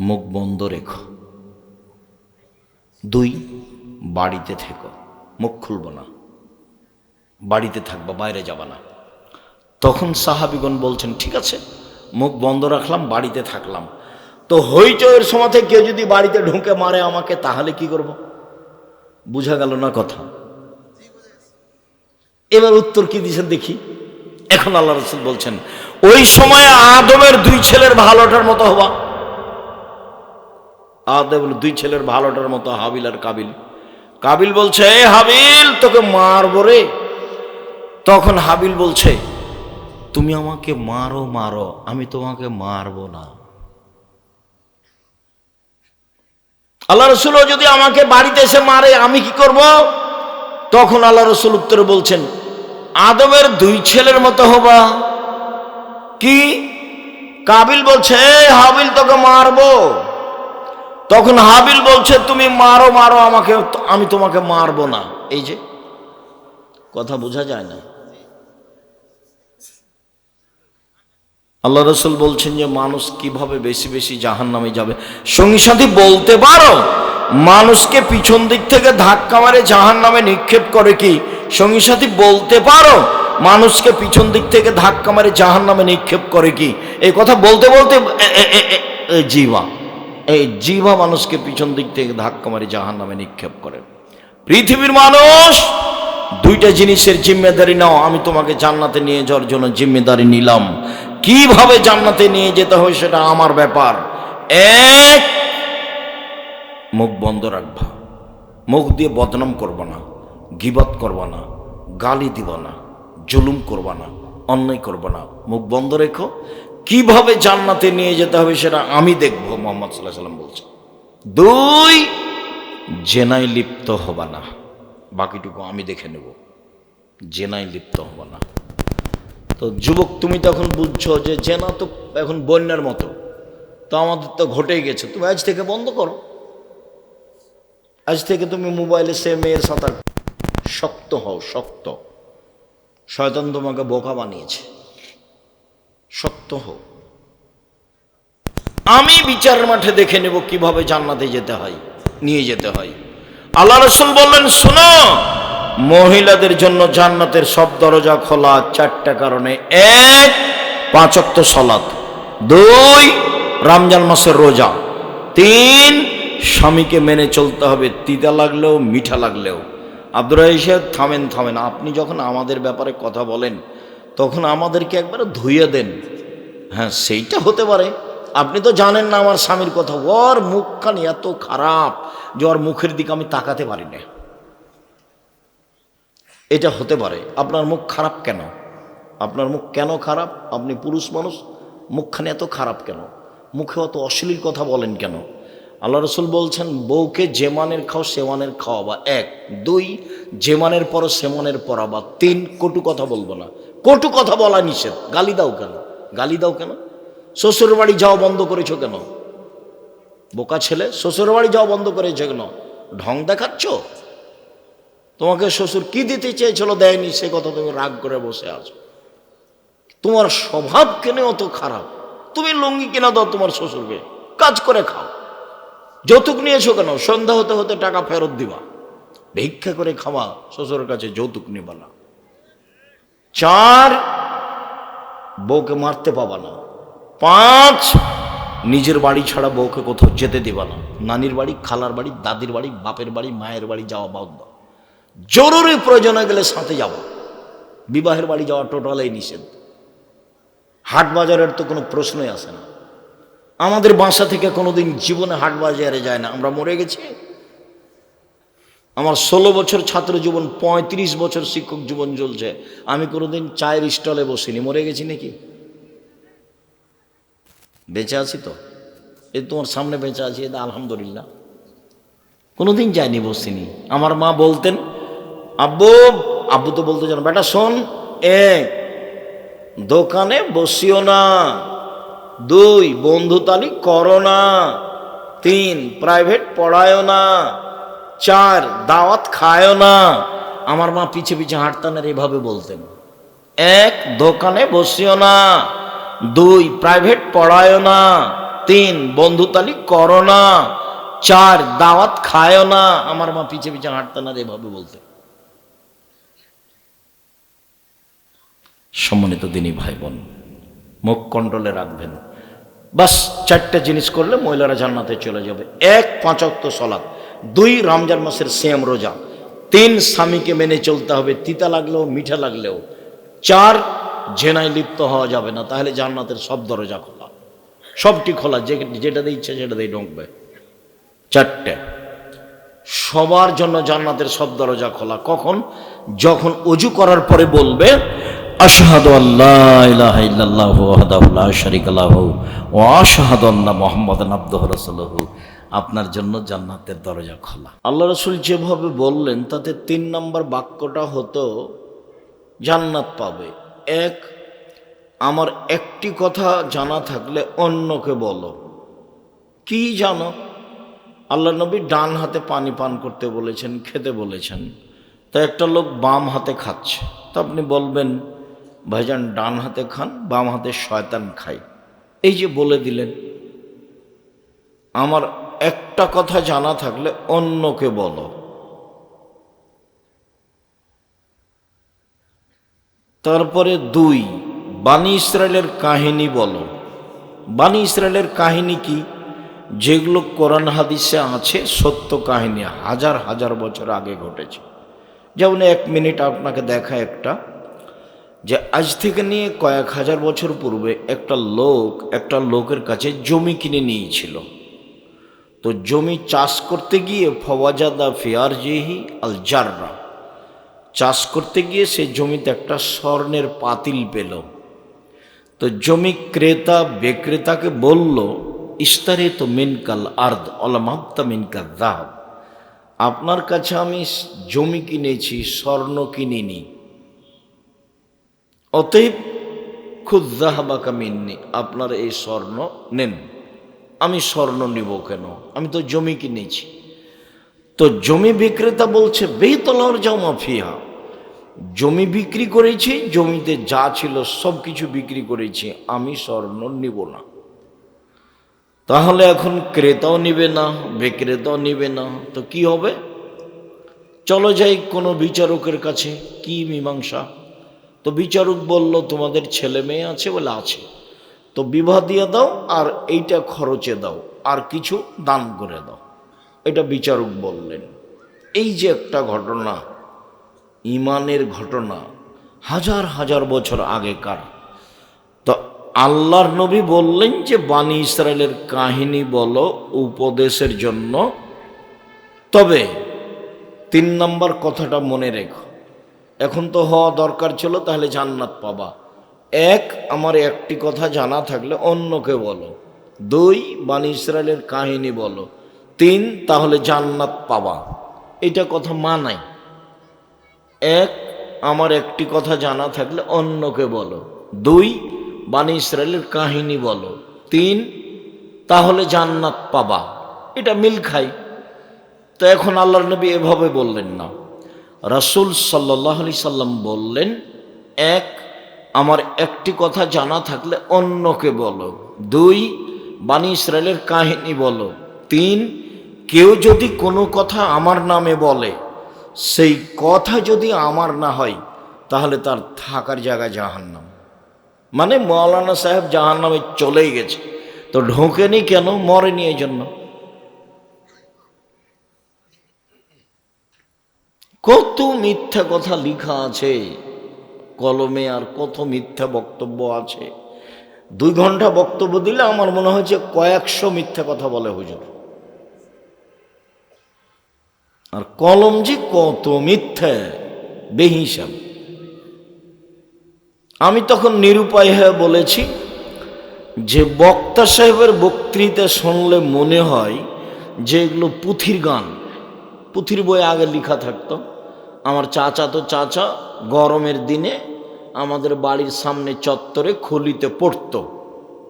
মুখ বন্ধ রেখো। 2, বাড়িতে থেকো, মুখ খুলবো না, বাড়িতে থাকবা, বাইরে যাবা না। তখন সাহাবীগণ বলছেন ঠিক আছে, মুখ বন্ধ রাখলাম, বাড়িতে থাকলাম, তো হইচয়ের সময়তে কেউ যদি বাড়িতে ঢুকে মারে আমাকে তাহলে কি করব? বুঝা গেল না কথা? এবার উত্তর কি দিয়েছেন দেখি। এখন আল্লাহ রাসূল বলছেন ওই সময় আদমের 2 ছেলের ভালোটার মতো হবা। আদমের 2 ছেলের ভালোটার মতো, হাবিল আর কাবিল। কাবিল বলছে এ হাবিল তোকে মারবো রে। তখন হাবিল বলছে তুমি আমাকে মারো মারো, আমি তোমাকে মারবো না। আল্লাহ রাসূল যদি আমাকে বাড়িতে এসে মারে আমি কি করব? তখন আল্লাহ রাসূল উত্তরে বলছেন আদমের 2 ছেলের মতো হবা। কি? কাবিল বলছে হাবিল তোকে মারবো। তখন হাবিল বলছে তুমি মারো মারো আমাকে, আমি তোমাকে মারবো না। এই যে কথা বোঝা যায় না? আল্লাহ রাসূল বলছেন যে মানুষ কিভাবে বেশি বেশি জাহান্নামে যাবে। সঙ্গী সাথী বলতে পারো মানুষকে পিছন দিক থেকে ধাক্কা মারে জাহান্নামে নিক্ষেপ করে কি? সঙ্গী সাথী বলতে পারো মানুষকে পিছন দিক থেকে ধাক্কা মারে জাহান্নামে নিক্ষেপ করে কি? এই কথা বলতে বলতে এই জিহ্বা মানুষকে পিছন দিক থেকে ধাক্কা মারে জাহান্নামে নিক্ষেপ করে। পৃথিবীর মানুষ 2টা জিনিসের জিম্মেদারি নাও, আমি তোমাকে জান্নাতে নিয়ে যাওয়ার জন্য জিম্মেদারি নিলাম। কিভাবে জান্নাতে নিয়ে যেতে হয় সেটা আমার ব্যাপার। 1, মুখ বন্ধ রাখবা, মুখ দিয়ে বদনাম করবা না, গীবত করবা না, গালি দিবা না, জুলুম করবা না, অন্যায় করবো না, মুখ বন্ধ রেখো। কিভাবে জান্নাতে নিয়ে যেতে হবে সেটা আমি দেখবো, মুহাম্মদ সাল্লাল্লাহু আলাইহি ওয়াসাল্লাম বলছে। 2, জেনায় লিপ্ত হবা না, বাকিটুকু আমি দেখে নেব, জেনায় লিপ্ত হবা না। তো যুবক, তুমি তখন বুঝছো যে জেনা তো এখন বন্যার মতো, তো আমাদের তো ঘটেই গেছে, তুমি আজ থেকে বন্ধ করো। আজ থেকে তুমি মোবাইলে সে মেয়ের সাঁতার, শক্ত হও, শক্ত। শয়তান তোমাকে বোকা বানিয়েছে, শক্ত হও। আমি বিচার মাঠে দেখে নেব কিভাবে জান্নাতে যেতে হয়, নিয়ে যেতে হয়। আল্লাহ রাসূল বললেন, শোনো, মহিলাদের জন্য জান্নাতের সব দরজা খোলা 4টা কারণে। 1, 5 ওয়াক্ত সালাত। 2, রমজান মাসের রোজা। 3, স্বামীকে মেনে চলতে হবে, তিতা লাগলেও মিঠা লাগলেও। আব্দুর রাহিম, থামেন। আপনি যখন আমাদের ব্যাপারে কথা বলেন তখন আমাদেরকে একবার ধুইয়ে দেন। হ্যাঁ, সেইটা হতে পারে। আপনি তো জানেন না আমার স্বামীর কথা, ওর মুখখানি এত খারাপ যে ওর মুখের দিকে আমি তাকাতে পারি না। এটা হতে পারে। আপনার মুখ খারাপ কেন? আপনার মুখ কেন খারাপ? আপনি পুরুষ মানুষ, মুখখানি এত খারাপ কেন? মুখে অত অশ্লীল কথা বলেন কেন? আল্লাহ রসুল বলছেন, বউকে যে মানের খাও সে মানের খাওয়াবা। 1, 2, যে মানের পরো সে মানের পরাবা। 3, কটু কথা বলবো না। কটু কথা বলা নিষেধ। গালি দাও কেন? শ্বশুর বাড়ি যাওয়া বন্ধ করেছো কেন? বোকা ছেলে, শ্বশুর বাড়ি যাওয়া বন্ধ করেছো কেন? ঢং দেখাচ্ছ? তোমাকে শ্বশুর কি দিতে চেয়েছিল, দেয়নি, সে কথা তুমি রাগ করে বসে আছো। তোমার স্বভাব কেন অত খারাপ? তুমি লুঙ্গি কিনা দাও তোমার শ্বশুরকে, কাজ করে খাও। যৌতুক নিয়েছো কেন? সন্ধ্যা হতে হতে টাকা ফেরত দিবা। ভিক্ষা করে খাওয়া, শ্বশুরের কাছে যৌতুক নিবা না। 4, বউকে মারতে পাবা না। 5, নিজের বাড়ি ছাড়া বউকে কোথাও যেতে দিবা না। নানির বাড়ি, খালার বাড়ি, দাদির বাড়ি, বাপের বাড়ি, মায়ের বাড়ি যাওয়া বন্ধ। জরুরি প্রয়োজনে গেলে সাথে যাব। বিবাহের বাড়ি যাওয়া টোটালেই নিষেধ। হাট বাজারের তো কোনো প্রশ্নই আসে না। আমাদের বাসা থেকে কোনোদিন জীবনে হাট বাজারে যায় না। আমরা মরে গেছি। আমার 16 বছর ছাত্র জীবন, 35 বছর শিক্ষক জীবন চলছে, আমি কোনোদিন চায়ের স্টলে বসিনি। মরে গেছি নাকি? বেঁচে আছি তো, এই তোমার সামনে বেঁচে আছি, এটা আলহামদুলিল্লাহ। কোনোদিন যাইনি, বসিনি। আমার মা বলতেন, আব্বু তো বলতে জানো, বেটা শোন, 1, দোকানে বসিও না। 2, বন্ধুতালি করো না। 3, প্রাইভেট পড়ায়ও না। 4, দাওয়াত খায়ও না। আমার মা পিছে পিছে হাঁটতেন আর এভাবে বলতেন, 1, দোকানে বসিও না। 2, প্রাইভেট পড়ায়ও না। 3, বন্ধুতালি করো না। 4, দাওয়াত খায়ও না। আমার মা পিছে পিছে হাঁটতেন আর এভাবে বলতেন। সম্মানিত দিনী ভাই বোন, মুখ কন্ট্রোলে রাখবেন। বাস 4টা জিনিস করলে মহিলারা জান্নাতে চলে যাবে। 1, 5 ওয়াক্ত সালাত। 2, রমজান মাসের সিয়াম রোজা। 3, স্বামীকে মেনে চলতে হবে, তিতা লাগলেও মিঠা লাগলেও। 4, জেনায় লিপ্ত হওয়া যাবে না, তাহলে জান্নাতের সব দরজা খোলা, সবটি খোলা, যেটাতে ইচ্ছে সেটাতেই ঢুকবে। 4টে সবার জন্য জান্নাতের সব দরজা খোলা। কখন? যখন ওযু করার পরে বলবে, আশহাদু আল্লা ইলাহা ইল্লাল্লাহু ওয়াহদাহু লা শারীকা লাহু ওয়া আশহাদু আন্না মুহাম্মাদান আবদুহু ওয়া রাসূলুহু। আপনার জন্য জান্নাতের দরজা খোলা। আল্লাহ রাসূল যেভাবে বললেন তাতে 3 নম্বর বাক্যটা হতো জান্নাত পাবে। 1, আমার একটি কথা জানা থাকলে অন্যকে বলো। কি জানো? আল্লাহ নবী ডান হাতে পানি পান করতে বলেছেন, খেতে বলেছেন। তা একটা লোক বাম হাতে খাচ্ছে, তো আপনি বলবেন, ভাইজান ডান হাতে খান, বাম হাতে শয়তান খায়। এই যে বলে দিলেন, আমার একটা কথা জানা থাকলে অন্যকে বলো। তারপরে 2, বানি ইসরায়েলের কাহিনী বলো। বানি ইসরায়েলের কাহিনী কি? যেগুলো কোরআন হাদিসে আছে, সত্য কাহিনী, হাজার হাজার বছর আগে ঘটেছে। যেমন 1 মিনিট আপনাকে দেখা একটা, যে আজ থেকে নিয়ে কয়েক হাজার বছর পূর্বে একটা লোকের কাছে জমি কিনে নিয়েছিল। তো জমি চাষ করতে গিয়ে ফওয়াজাদা ফি আরজিহি আল জাররা, চাষ করতে গিয়ে সে জমিতে একটা স্বর্ণের পাতিল পেল। তো জমি ক্রেতা বিক্রেতাকে বলল, ইস্তারে তো মিনকাল আর্দ অলমাপ্তা মিনকাল যাহাব, আপনার কাছে আমি জমি কিনেছি, স্বর্ণ কিনিনি, অতএব খুদ যাহাবাকা মিন্নি, আপনার এই স্বর্ণ নেন। আমি স্বর্ণ নিব কেন, আমি তো জমি কিনেছি। তো জমি বিক্রেতা বলছে, বেতলার জামা ফিহা, জমি বিক্রি করেছি, জমিতে যা ছিল সব কিছু বিক্রি করেছি, আমি স্বর্ণ নিব না। তাহলে এখন ক্রেতাও নিবে না, বিক্রেতাও নিবে না, তো কি হবে? চলো যাই কোনো বিচারকের কাছে, কি মীমাংসা। তো বিচারক বলল, তোমাদের ছেলে মেয়ে আছে? বলে আছে। তো বিবাহ দিয়ে দাও, আর এইটা খরচে দাও, আর কিছু দান করে দাও। এটা বিচারক বললেন। এই যে একটা ঘটনা, ইমানের ঘটনা, হাজার হাজার বছর আগেকার। তো আল্লাহর নবী বললেন যে বানি ইসরায়েলের কাহিনী বলো উপদেশের জন্য, তবে 3 নম্বর কথাটা মনে রেখো। এখন তো হওয়া দরকার ছিল, তাহলে জান্নাত পাবা। 1, আমার একটি কথা জানা থাকলে অন্যকে বলো। 2, বানি ইসরায়েলের কাহিনী বলো। 3, তাহলে জান্নাত পাবা। এটা কথা মানাই। 1, আমার একটি কথা জানা থাকলে অন্যকে বলো। 2, বানি ইসরায়েলের কাহিনী বলো। 3, তাহলে জান্নাত পাবা। এটা মিল খাই। তো এখন আল্লাহর নবী এভাবে বললেন না, রাসূল সাল্লাল্লাহু আলাইহি সাল্লাম বললেন, 1, আমার একটি কথা জানা থাকলে অন্যকে বলো। 2, বানি ইসরায়েলের কাহিনী বলো। 3, কেউ যদি কোনো কথা আমার নামে বলে, সেই কথা যদি আমার না হয়, তাহলে তার থাকার জায়গা জাহান্নাম। মানে মাওলানা সাহেব জাহান্নামে চলেই গেছে, তো ঢোকেনি কেন? মরেনি এই জন্য। কত মিথ্যা কথা লিখা আছে কলমে, আর কত মিথ্যা বক্তব্য আছে। 2 ঘন্টা বক্তব্য দিলে আমার মনে হয় যে কয়েকশো মিথ্যা কথা বলে হুজুর। আর কলম যে কত মিথ্যা, বেহিসাব। আমি তখন নিরুপায় হয়ে বলেছি যে বক্তা সাহেবের বক্তৃতা শুনলে মনে হয় যে এগুলো পুঁথির গান। পুঁথির বই আগে লেখা থাকতো। আমার চাচা গরমের দিনে আমাদের বাড়ির সামনে চত্বরে খলিতে পড়তো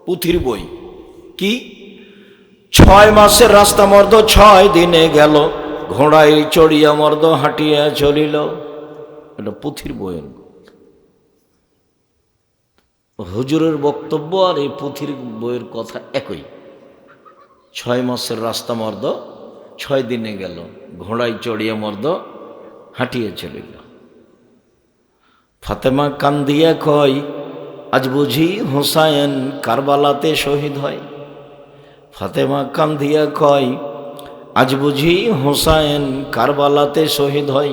পুঁথির বই। কি? 6 মাসের রাস্তা মর্দ 6 দিনে গেল, ঘোড়ায় চড়িয়া মর্দ হাঁটিয়া চলিল। এটা পুঁথির বইয়ের। হুজুরের বক্তব্য আর এই পুঁথির বইয়ের কথা একই। 6 মাসের রাস্তা মর্দ 6 দিনে গেল, ঘোড়ায় চড়িয়া মর্দ হাঁটিয়ে চলিল। ফাতেমা কান্দিয়া কয়, আজ বুঝি হুসাইন কারবালাতে শহীদ হয়। ফাতেমা কান্দিয়া কয়, আজ বুঝি হুসাইন কারবালাতে শহীদ হয়।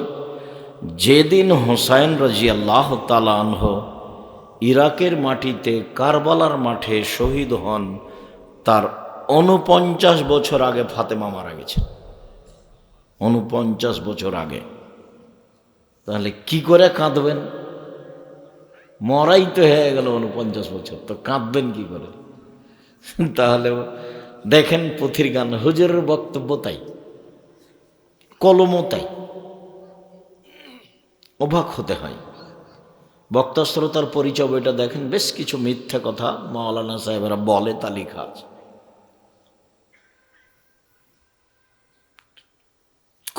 যেদিন হুসাইন রাদিয়াল্লাহু তাআলা আনহু ইরাকের মাটিতে কারবালার মাঠে শহীদ হন, তার 49 বছর আগে ফাতেমা মারা গেছে। 49 বছর আগে। তাহলে কি করে কাঁদবেন? মরাই তো হয়ে গেল 49 বছর, তো কাঁদবেন কি করে? তাহলে দেখেন পুঁথির গান। হুজুরের বক্তব্য তাই, কলমও তাই। অবাক হতে হয়। বক্তা শ্রোতার পরিচয় বইটা দেখেন, বেশ কিছু মিথ্যা কথা মাওলানা সাহেবেরা বলে, তা লেখা আছে।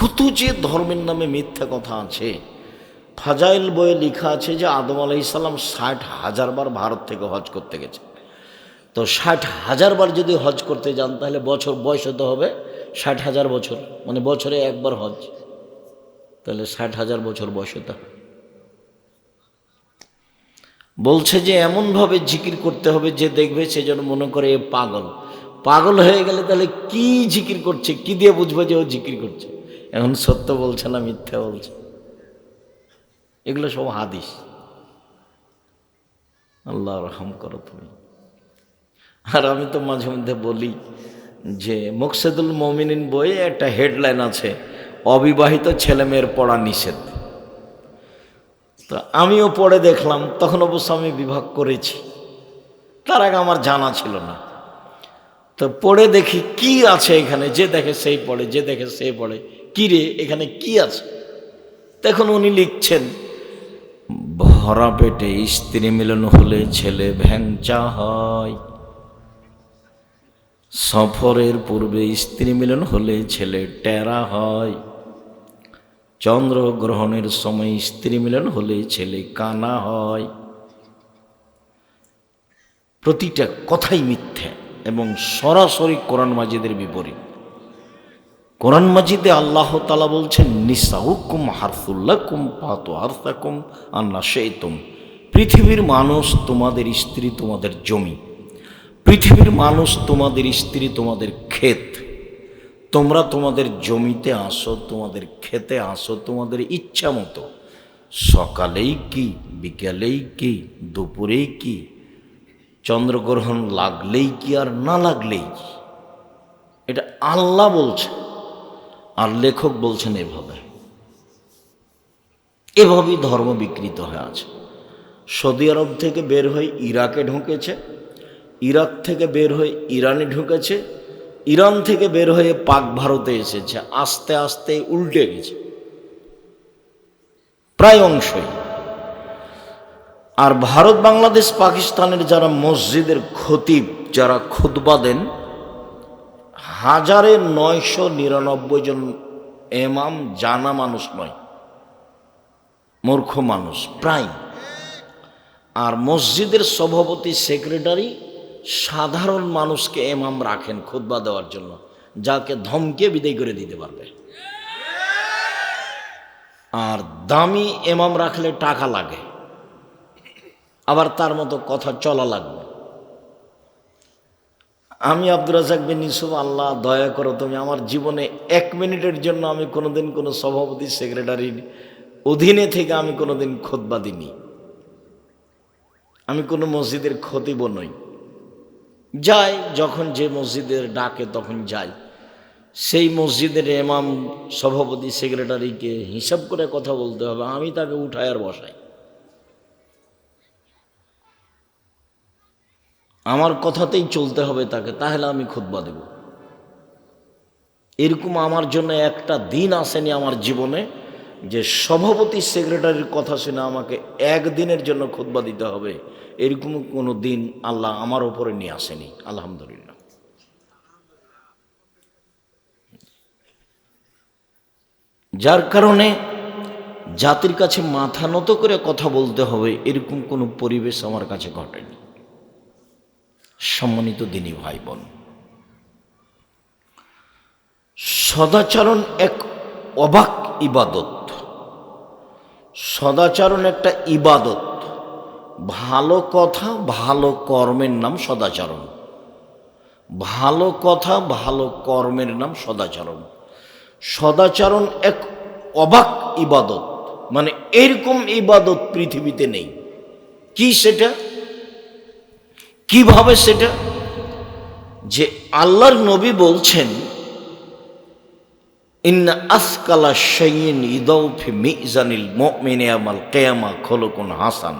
কত যে ধর্মের নামে মিথ্যা কথা আছে। ফাজাইল বইয়ে লেখা আছে যে আদম আলাইহিস সালাম 60,000 বার ভারত থেকে হজ করতে গেছে। তো 60,000 বার যদি হজ করতে যান, তাহলে বছর বয়স হতে হবে 60,000 বছর, মানে বছরে একবার হজ, তাহলে 60,000 বছর বয়স হতে হবে। বলছে যে এমনভাবে জিকির করতে হবে যে দেখবে সে যেন মনে করে এ পাগল। পাগল হয়ে গেলে তাহলে কি জিকির করছে, কি দিয়ে বুঝবে যে ও জিকির করছে? এখন সত্য বলছে না মিথ্যা বলছে? এগুলো সব হাদিস। আল্লাহ রহম করো তুমি। আর আমি তো মাঝে মধ্যে বলি যে মুকসেদুল মুমিনিন বইয়ে একটা হেডলাইন আছে, অবিবাহিত ছেলেমেয়ের পড়া নিষেধ। তো আমিও পড়ে দেখলাম, তখন অবশ্য আমি বিভাগ করেছি, তার আগে আমার জানা ছিল না। তো পড়ে দেখি কি আছে এখানে, যে দেখে সেই পড়ে, যে দেখে সে পড়ে, কি রে এখানে কি আছে। তখন উনি লিখছেন, ভরা পেটে স্ত্রী মিলন হলে ছেলে ভ্যাংচা হয়, সফরের পূর্বে স্ত্রী মিলন হলে ছেলে টেরা হয়, চন্দ্রগ্রহণের সময় স্ত্রী মিলন হলে ছেলে কানা হয়। প্রতিটা কথাই মিথ্যা এবং সরাসরি কোরআন মাজিদের বিপরীত। কোরআন মাজিদে আল্লাহ তাআলা বলছেন, নিসাউকুম হারসুল্লাকুম ফাতু হারসাকুম আন্না শাইতুম। পৃথিবীর মানুষ তোমাদের স্ত্রী, তোমাদের জমি। পৃথিবীর মানুষ তোমাদের স্ত্রী, তোমাদের ক্ষেত। তোমরা তোমাদের জমিতে আসো, তোমাদের খেতে আসো তোমাদের ইচ্ছা মতো, সকালেই কি, বিকেলেই কি, দুপুরেই কি, চন্দ্রগ্রহণ লাগলেই কি আর না লাগলেই কি। এটা আল্লাহ বলছে, আর লেখক বলছেন এভাবেই ধর্ম বিকৃত হয়ে আছে। সৌদি আরব থেকে বের হয়ে ইরাকে ঢুকেছে, ইরাক থেকে বের হয়ে ইরানে ঢুকেছে, ইরান থেকে বের হয়ে পাক ভারতে এসেছে। আস্তে আস্তে উল্টে গেছে প্রায় অংশই। আর ভারত, বাংলাদেশ, পাকিস্তানের যারা মসজিদের খতিব, যারা খুতবা দেন, 1999 জন এমাম জানা মানুষ নয়, মূর্খ মানুষ প্রায়। আর মসজিদের সভাপতি, সেক্রেটারি সাধারণ মানুষকে এমাম রাখেন খুতবা দেওয়ার জন্য, যাকে ধমকে বিদায় করে দিতে পারবে। আর দামি এমাম রাখলে টাকা লাগে, আবার তার মতো কথা চলা লাগবে। আমি আব্দুর রাজ্জাক বিন ইউসুফ, আল্লাহ দয়া করো তুমি, আমার জীবনে 1 মিনিটের জন্য আমি কোনোদিন কোনো সভাপতি, সেক্রেটারির অধীনে থেকে আমি কোনোদিন খুতবা দিইনি। আমি কোনো মসজিদের খতিব নই। যাই যখন যে মসজিদের ডাকে তখন যাই। সেই মসজিদের ইমাম, সভাপতি, সেক্রেটারিকে হিসাব করে কথা বলতে হবে, আমি তাকে উঠায় আর বসাই। আমার কথাতেই চলতে হবে তাকে, তাহলে আমি খুতবা দেব। এরকম আমার জন্য একটা দিন আসেনি আমার জীবনে যে সভাপতি, সেক্রেটারির কথা শুনে আমাকে 1 দিনের জন্য খুতবা দিতে হবে, এরকম কোনো দিন আল্লাহ আমার উপরে নিয়ে আসেনি, আলহামদুলিল্লাহ। যার কারণে জাতির কাছে মাথা নত করে কথা বলতে হবে, এরকম কোনো পরিবেশ আমার কাছে ঘটেনি। সম্মানিত দিনী ভাই বোন, সদাচরণ এক অবাক ইবাদত। সদাচরণ একটা ইবাদত। ভালো কথা, ভালো কর্মের নাম সদাচরণ। ভালো কথা, ভালো কর্মের নাম সদাচরণ। সদাচরণ এক অবাক ইবাদত, মানে এরকম ইবাদত পৃথিবীতে নেই। কি সেটা? কিভাবে সেটা? যে আল্লাহর নবী বলছেন, ইন্না আসকালা শাইইন ইদাউ ফি মিজানিল মুমিনি ইয়াউমাল কিয়ামা খুলুকুন হাসান।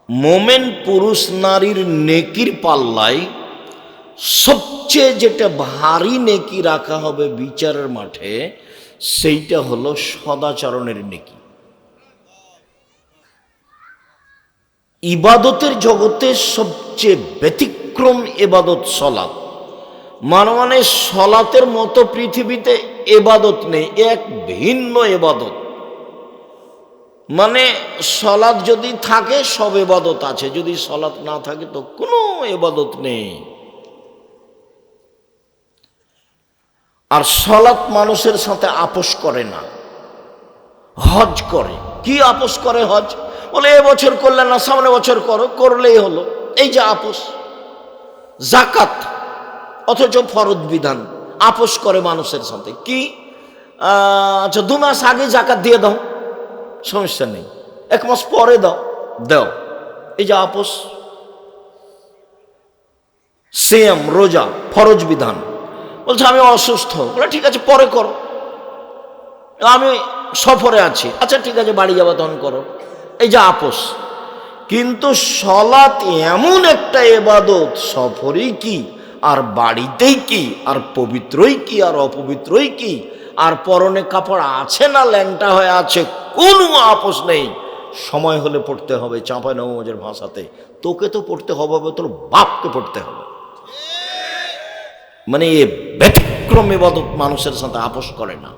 মোমেন পুরুষ নারীর নেকির পাল্লায় সবচেয়ে যেটা ভারী নেকি রাখা হবে বিচারের মাঠে, সেইটা হলো সদাচরণের নেকি। ইবাদতের জগতে সবচেয়ে ব্যতিক্রম ইবাদত সলাত। মানে সলাতের মতো পৃথিবীতে ইবাদত নেই, এক ভিন্ন ইবাদত। মানে সলাত যদি থাকে সব ইবাদত আছে, যদি সলাত না থাকে তো কোনো ইবাদত নেই। আর সলাত মানুষের সাথে আপোষ করে না, হজ করে। কি আপোষ করে? হজ বলে এবছর করলে না, সামনে বছর করো, করলেই হলো, এই যে আপোষ। যাকাত অথচ ফরজ বিধান, আপোষ করে মানুষের সাথে। কি আচ্ছা 2 মাস আগে যাকাত দিয়ে দাও, সমস্যা নেই, 1 মাস পরে দাও, দাও, এই যে আপোষ। সিয়াম, রোজা ফরজ বিধান, বলছে আমি অসুস্থ, বলে ঠিক আছে পরে করো, আমি সফরে আছি, আচ্ছা ঠিক আছে বাড়ি যাবো তখন করো। এই যে আপোষ। কিন্তু সলাত এমন একটা ইবাদত, সফরই কি আর বাড়িতেই কি, আর পবিত্রই কি আর অপবিত্রই কি, আর পরনে কাপড় আছে না ল্যাংটা হয়ে আছে, কোনো আপোষ নেই। সময় হলে পড়তে হবে, চাঁপাই নবমজের ভাষাতে তোকে তো পড়তে হবে, তোর বাপকে পড়তে হবে। মানে এ ব্যতিক্রম ইবাদত মানুষের সাথে আপোষ করে না,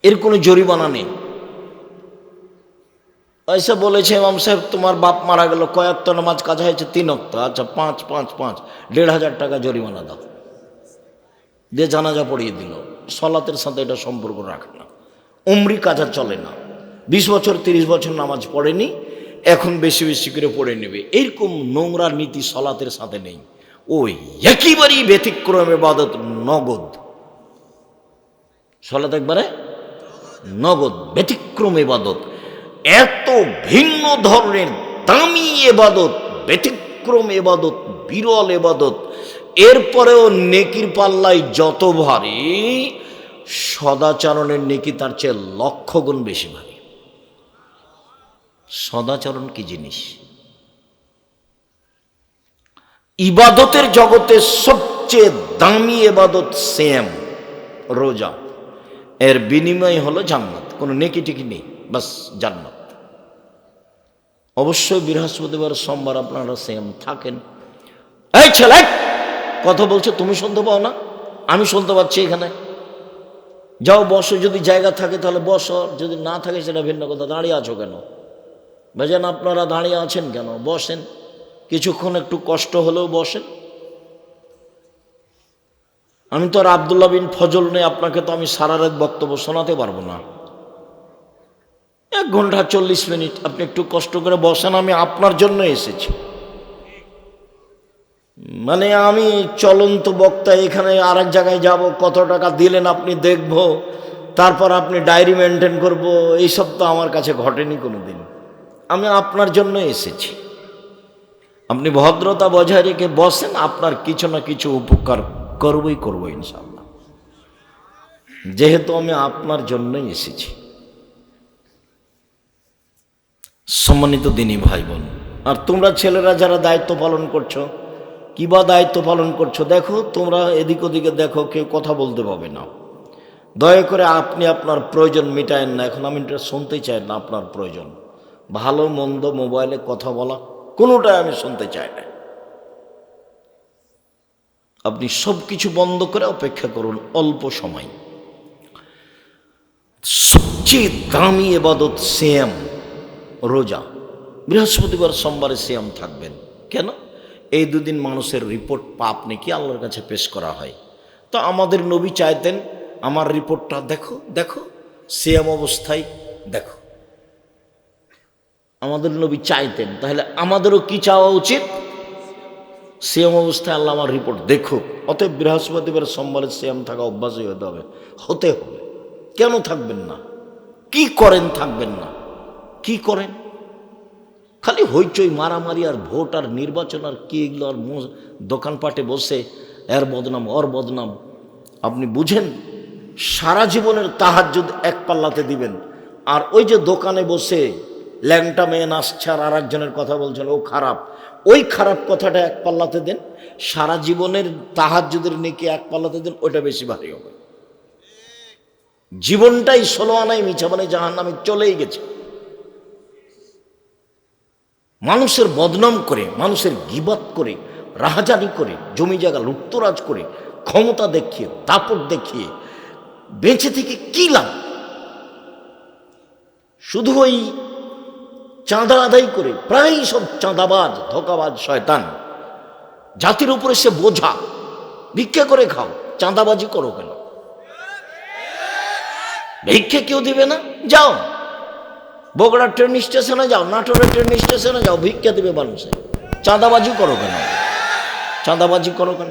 এর কোনো জরিমানা নেই। এসে বলেছে ইমাম সাহেব তোমার বাপ মারা গেল, কয়েকত নামাজ কাজা হয়েছে 3 ওয়াক্ত, আচ্ছা 5 5 5 1,500 টাকা জরিমানা দাও, দিয়ে জানাজা পড়িয়ে দিল। সলাতের সাথে এটা সম্পর্ক রাখে না। উমরি কাজা চলে না, 20 বছর 30 বছর নামাজ পড়েনি, এখন বেশি বেশি করে পড়ে নেবে, এরকম নোংরা নীতি সলাতের সাথে নেই। ওই একেবারেই ব্যতিক্রম ইবাদত, নগদ। সলাত একবারে নগদ, ব্যতিক্রম ইবাদত, এত ভিন্ন ধরনের দামি ইবাদত, ব্যতিক্রম ইবাদত, বিরল ইবাদত। এরপরেও নেকির পাল্লায় যত ভারী, সদাচরণের নেকি তার চেয়ে 1,00,000 গুণ বেশি ভারী। সদাচরণ কি জিনিস? ইবাদতের জগতে সবচেয়ে দামি ইবাদত সিয়াম, রোজা। এর বিনিময় হলো জান্নাত, কোনো নেকি টেকি নেই, বাস জান্নাত। অবশ্যই বৃহস্পতিবার সোমবার আপনারা সিয়াম থাকেন। এই ছেলে কথা বলছে, তুমি শুনতে পাও না? আমি শুনতে পাচ্ছি। এখানে যাও বসো, যদি জায়গা থাকে তাহলে বসো, যদি না থাকে সেটা ভিন্ন কথা। দাঁড়িয়ে আছো কেন ভাইজান? আপনারা দাঁড়িয়ে আছেন কেন? বসেন, কিছুক্ষণ একটু কষ্ট হলেও বসেন। আমি তো আর আব্দুল্লাহ বিন ফজল নেই, আপনাকে তো আমি সারা রাত বক্তব্য শোনাতে পারবো না। 1 ঘন্টা 40 মিনিট আপনি একটু কষ্ট করে বসেন, আমি আপনার জন্য এসেছি। মানে আমি চলন্ত বক্তা, এখানে আর এক জায়গায় যাব, কত টাকা দিলেন আপনি দেখব, তারপর আপনি ডায়েরি মেনটেন করব, এইসব তো আমার কাছে ঘটেনি কোনোদিন। আমি আপনার জন্য এসেছি, আপনি ভদ্রতা বজায় রেখে বসেন, আপনার কিছু না কিছু উপকার করবই করবো ইনশাআল্লাহ, যেহেতু আমি আপনার জন্যই এসেছি। সম্মানিত দিনী ভাই বোন, আর তোমরা ছেলেরা যারা দায়িত্ব পালন করছো, কিবা দায়িত্ব পালন করছো, দেখো তোমরা এদিক ওদিকে দেখো, কেউ কথা বলতে পাবে না। দয়া করে আপনি আপনার প্রয়োজন মিটায়েন না। এখন আমি এটা শুনতে চাই না আপনার প্রয়োজন, ভালো মন্দ, মোবাইলে কথা বলা, কোনোটাই আমি শুনতে চাই না। আপনি সব কিছু বন্ধ করে অপেক্ষা করুন অল্প সময়। সবচেয়ে দামি ইবাদত সিয়াম, রোজা। বৃহস্পতিবার সোমবারে সিয়াম থাকবেন কেন? এই 2 দিন মানুষের রিপোর্ট পাপ নাকি আল্লাহর কাছে পেশ করা হয়। তো আমাদের নবী চাইতেন আমার রিপোর্টটা দেখো, দেখো সিয়াম অবস্থায় দেখো। আমাদের নবী চাইতেন, তাহলে আমাদেরও কি চাওয়া উচিত? সিয়াম অবস্থায় আল্লাহ আমার রিপোর্ট দেখো। অতএব বৃহস্পতিবার সোমবারে সিয়াম থাকা অভ্যাসই হতে হবে, হতে হবে। কেন থাকবেন না? কি করেন থাকবেন না? কি করেন? খালি হইচই, মারামারি আর ভোট আর নির্বাচন আর কি, এগুলো আর দোকানপাটে বসে এর বদনাম ওর বদনাম। আপনি বুঝেন সারা জীবনের তাহাজ্জুদ এক পাল্লাতে দিবেন, আর ওই যে দোকানে বসে ল্যাংটা মেয়ে নাচছে আর একজনের কথা বলছেন ও খারাপ, ওই খারাপ কথাটা এক পাল্লাতে দেন। সারা জীবনের তাহাজ্জুদের নেকি এক পাল্লাতে দেন, ওইটা বেশি ভারী হবে। জীবনটাই 16 আনায় মিছা, মানে জাহান্নামে চলেই গেছে। মানুষের বদনাম করে, মানুষের গীবত করে, রাহাজানি করে, জমি জায়গা লুটতরাজ করে, ক্ষমতা দেখিয়ে, দাপট দেখিয়ে বেঁচে থেকে কি লাভ? শুধু ওই চাঁদা আদায় করে, প্রায় সব চাঁদাবাজ, ধোকাবাজ, শয়তান জাতির উপরে সে বোঝা। ভিক্ষা করে খাও, চাঁদাবাজি করো কেন? ভিক্ষা কেউ দিবে না? যাও বগুড়া ট্রেন স্টেশনে যাও, নাটোরের ট্রেন স্টেশনে যাও, ভিক্ষা দিবে মানুষে। চাঁদাবাজি করো কেন? চাঁদাবাজি করো কেন?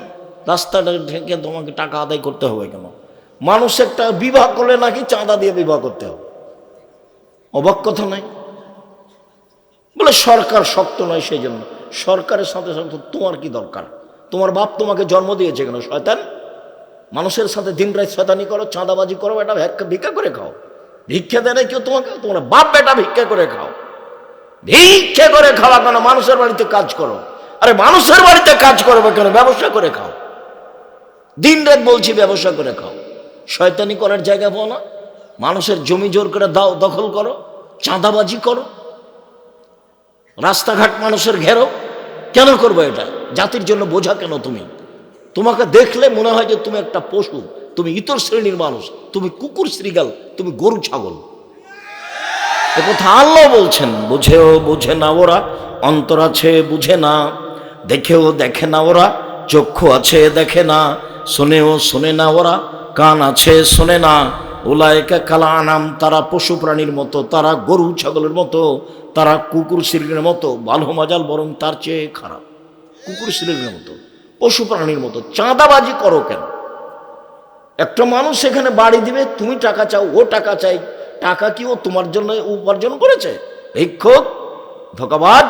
রাস্তাটা ঢেকে তোমাকে টাকা আদায় করতে হবে কেন? মানুষ একটা বিবাহ করলে নাকি চাঁদা দিয়ে বিবাহ করতে হবে? অবাক কথা নয়? বলে সরকার শক্ত নয়, সেই জন্য। সরকারের সাথে সাথে তোমার কি দরকার? তোমার বাপ তোমাকে জন্ম দিয়েছে কেন? শয়তান। মানুষের সাথে দিন রাত শয়তানি করো, চাঁদাবাজি করো, এটা ভিক্ষা করে খাও। ভিক্ষা দেয় না কেউ তোমাকে? তোমার বাপ বেটা ভিক্ষা করে খাও। ভিক্ষে করে খাওয়া কেন? মানুষের বাড়িতে কাজ করো। আরে মানুষের বাড়িতে কাজ করবে কেন? ব্যবসা করে খাও। দিন রাত বলছি ব্যবসা করে খাও। শয়তানি করার জায়গা পাও না? মানুষের জমি জোর করে দাও, দখল করো, চাঁদাবাজি করো, রাস্তাঘাট মানুষের ঘেরো। কেন করবো এটা? জাতির জন্য বোঝা কেন তুমি? তোমাকে দেখলে মনে হয় যে তুমি একটা পশু, তুমি ইতর শ্রেণীর মানুষ, তুমি কুকুর শ্রীগাল, তুমি গরু ছাগল। এ কথা আল্লাহ বলছেন। বুঝেও বুঝে না ওরা, অন্তর আছে বুঝে না, দেখেও দেখে না ওরা, চক্ষু আছে দেখে না, শোনেও শোনে না ওরা, কান আছে শোনে না। উলাইকা কালা আনাম, তারা পশু প্রাণীর মতো, তারা গরু ছাগলের মতো, তারা কুকুর শ্রীলের মতো। ভালো মজাল বরং তার চেয়ে খারাপ। কুকুর শ্রীলের মতো, পশু প্রাণীর মতো। চাঁদাবাজি করো কেন? একটা মানুষ সেখানে বাড়ি দিবে, তুমি টাকা চাও, ও টাকা চাই। টাকা কি ও তোমার জন্য উপার্জন করেছে? ভিক্ষুক, ধোঁকাবাজ,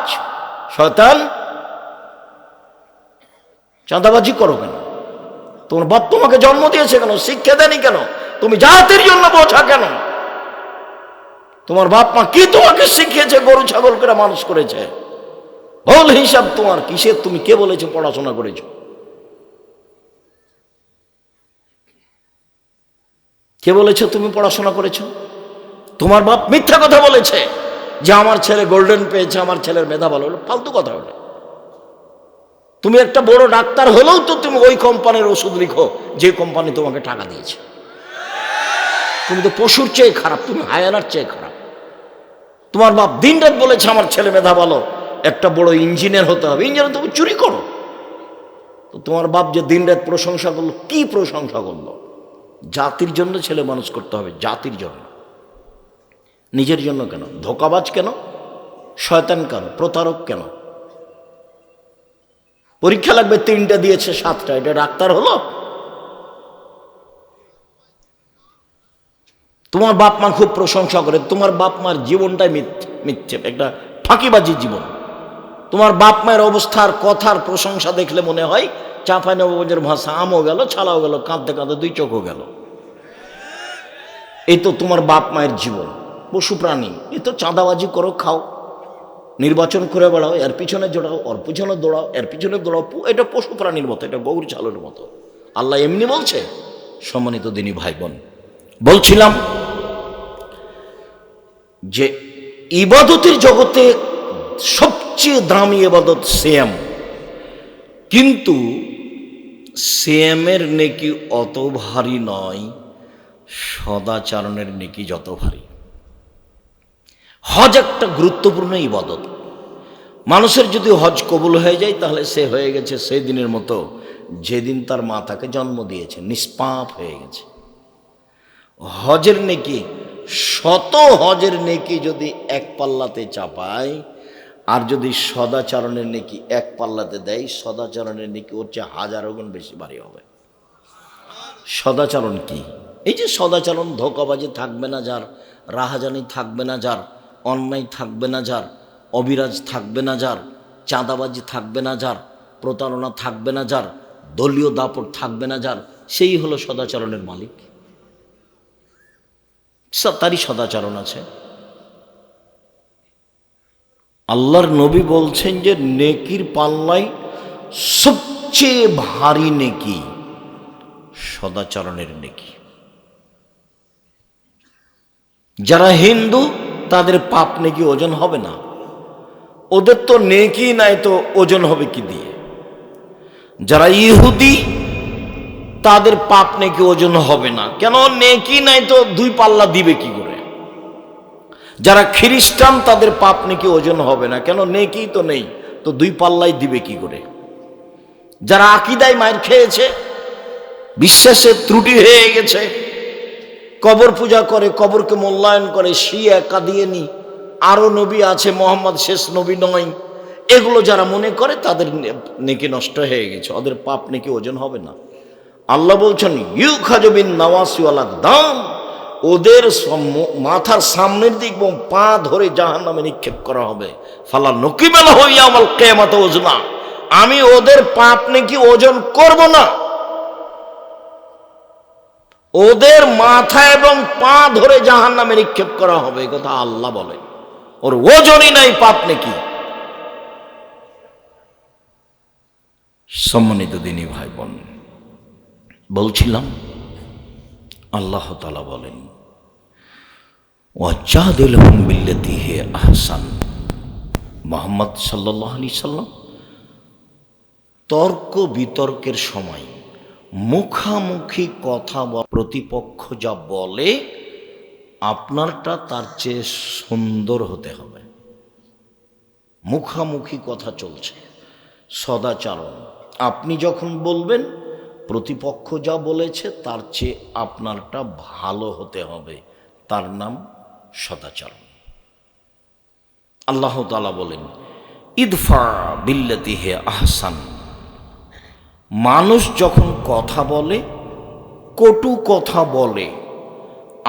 শয়তান। চাঁদাবাজি করো কেন? তোমার বাপ তোমাকে জন্ম দিয়েছে কেন? শিক্ষা দেয়নি কেন? তুমি জাতির জন্য বোঝা কেন? তোমার বাপ মা কি তোমাকে শিখিয়েছে? গরু ছাগল করে মানুষ করেছে। বল হিসাব তোমার কিসের? তুমি কে বলেছো পড়াশোনা করেছো? কে বলেছো তুমি পড়াশোনা করেছো? তোমার বাপ মিথ্যা কথা বলেছে যে আমার ছেলে গোল্ডেন পেয়েছে, আমার ছেলের মেধা ভালো হলো। ফালতু কথা ওটা। তুমি একটা বড় ডাক্তার হলেও তো তুমি ওই কোম্পানির ওষুধ লিখো যে কোম্পানি তোমাকে টাকা দিয়েছে। তুমি তো পশুর চেয়ে খারাপ, তুমি হায়ানার চেয়ে খারাপ। তোমার বাপ দিন রাত বলেছে আমার ছেলে মেধা ভালো, একটা বড় ইঞ্জিনিয়ার হতে হবে। ইঞ্জিনিয়ার তুমি চুরি করো। তো তোমার বাপ যে দিন রাত প্রশংসা করলো, কি প্রশংসা করলো? জাতির জন্য ছেলে মানুষ করতে হবে, জাতির জন্য, নিজের জন্য কেন? ধোঁকাবাজ কেন? শয়তান কেন? প্রতারক কেন? পরীক্ষা লাগবে 3টা দিয়েছে 7টা, এটা ডাক্তার হলো? তোমার বাপ মা খুব প্রশংসা করে। তোমার বাপ মার জীবনটাই মিথ্যে, একটা ফাঁকিবাজি জীবন। তোমার বাপ মায়ের অবস্থার কথার প্রশংসা দেখলে মনে হয় চাঁপাইনবাবগঞ্জের ভাষা, আমও গেল, ছালাও গেল, কাঁদতে কাঁদতে 2 চোখও গেল। এই তো তোমার বাপ মায়ের জীবন। পশু প্রাণী, এই তো চাঁদাবাজি করো, খাও, নির্বাচন করে বেড়াও, এর পিছনে জোড়াও, ওর পিছনে দৌড়াও, এর পিছনে দৌড়াও। এটা পশু প্রাণীর মতো, এটা গরু ছাগলের মতো। আল্লাহ এমনি বলছে? সম্মানিত দিনী ভাই বোন, বলছিলাম যে ইবাদতের জগতে সবচেয়ে দামি ইবাদত সিয়াম। কিন্তু সিয়ামের নেকি অত ভারী নয় সদাচরণের নেকি যত ভারী। হজ একটা গুরুত্বপূর্ণ ইবাদত। মানুষের যদি হজ কবুল হয়ে যায় তাহলে সে হয়ে গেছে সেই দিনের মতো যেদিন তার মা তাকে জন্ম দিয়েছে, নিষ্পাপ হয়ে গেছে। হজের নেকি, শত হজের নেকি যদি এক পাল্লাতে চাপায়, আর যদি সদাচরণের নেকি এক পাল্লাতে দেয়, সদাচরণের নেকি ওর চেয়ে 1000 গুণ বেশি ভারী হবে। সদাচরণ কি? এই যে সদাচরণ, ধোঁকাবাজি থাকবে না যার, রাহাজানি থাকবে না যার, অন্যায় থাকবে না যার, অবিরাজ থাকবে না যার, চাঁদাবাজি থাকবে না যার, প্রতারণা থাকবে না যার, দলীয় দাপট থাকবে না যার, সেই হলো সদাচরণের মালিক। তারই সদাচরণ আছে। আল্লাহর নবী বলছেন যে নেকির পাল্লায় সবচেয়ে ভারী নেকি সদাচরণের নেকি। যারা হিন্দু তাদের পাপ নেকি ওজন হবে না, ওদের তো নেকি নাই, তো ওজন হবে কি দিয়ে? যারা ইহুদি তাদের পাপ নেকি ওজন হবে না, কেন? নেকি নাই তো 2 পাল্লা দিবে কি করে? যারা খ্রিস্টান তাদের পাপ নেকি ওজন হবে না, কেন? নেকি তো নেই, তো 2 পাল্লাই দিবে কি করে? যারা আকীদায় মার খেয়েছে, বিশ্বাসের ত্রুটি হয়ে গেছে, কবর পূজা করে, কবরকে মূল্যায়ন করে, শিয়া কাদিয়ানি, আরো নবী আছে, মোহাম্মদ শেষ নবী নয়, এগুলো যারা মনে করে তাদের নেকি নষ্ট হয়ে গেছে, ওদের পাপ নেকি ওজন হবে না। আল্লাহ বলছেন ইউখাযু বিন নাওয়াসি ওয়াল আকদাম, ওদের মাথার সামনের দিক এবং পা ধরে জাহান্নামে নিক্ষেপ করা হবে। ফালা নুকিমা লাহু ইয়াউমাল কিয়ামাতি ওজনা, আমি ওদের পাপ নেকি ওজন করব না, ওদের মাথা এবং পা ধরে জাহান্নামে নিক্ষেপ করা হবে। এই কথা আল্লাহ বলে। ওর ওজনই নাই পাপ নাকি। সম্মানিত দিনী ভাই বোন, বলছিলাম আল্লাহ তাআলা বলেন ওয়াজাদিলহুম বিল্লাতী হিয়া আহসান। মুহাম্মদ সাল্লাল্লাহু আলাইহি সাল্লাম তর্ক বিতর্কের সময় মুখামুখি কথা প্রতিপক্ষ যা বলে আপনারটা তার চেয়ে সুন্দর হতে হবে। মুখামুখি কথা চলছে, সদাচরণ। আপনি যখন বলবেন প্রতিপক্ষ যা বলেছে তার চেয়ে আপনারটা ভালো হতে হবে, তার নাম সদাচরণ। আল্লাহ তাআলা বলেন ইদফা বিল্লাতী হিয়া আহসান। মানুষ যখন কথা বলে, কটু কথা বলে,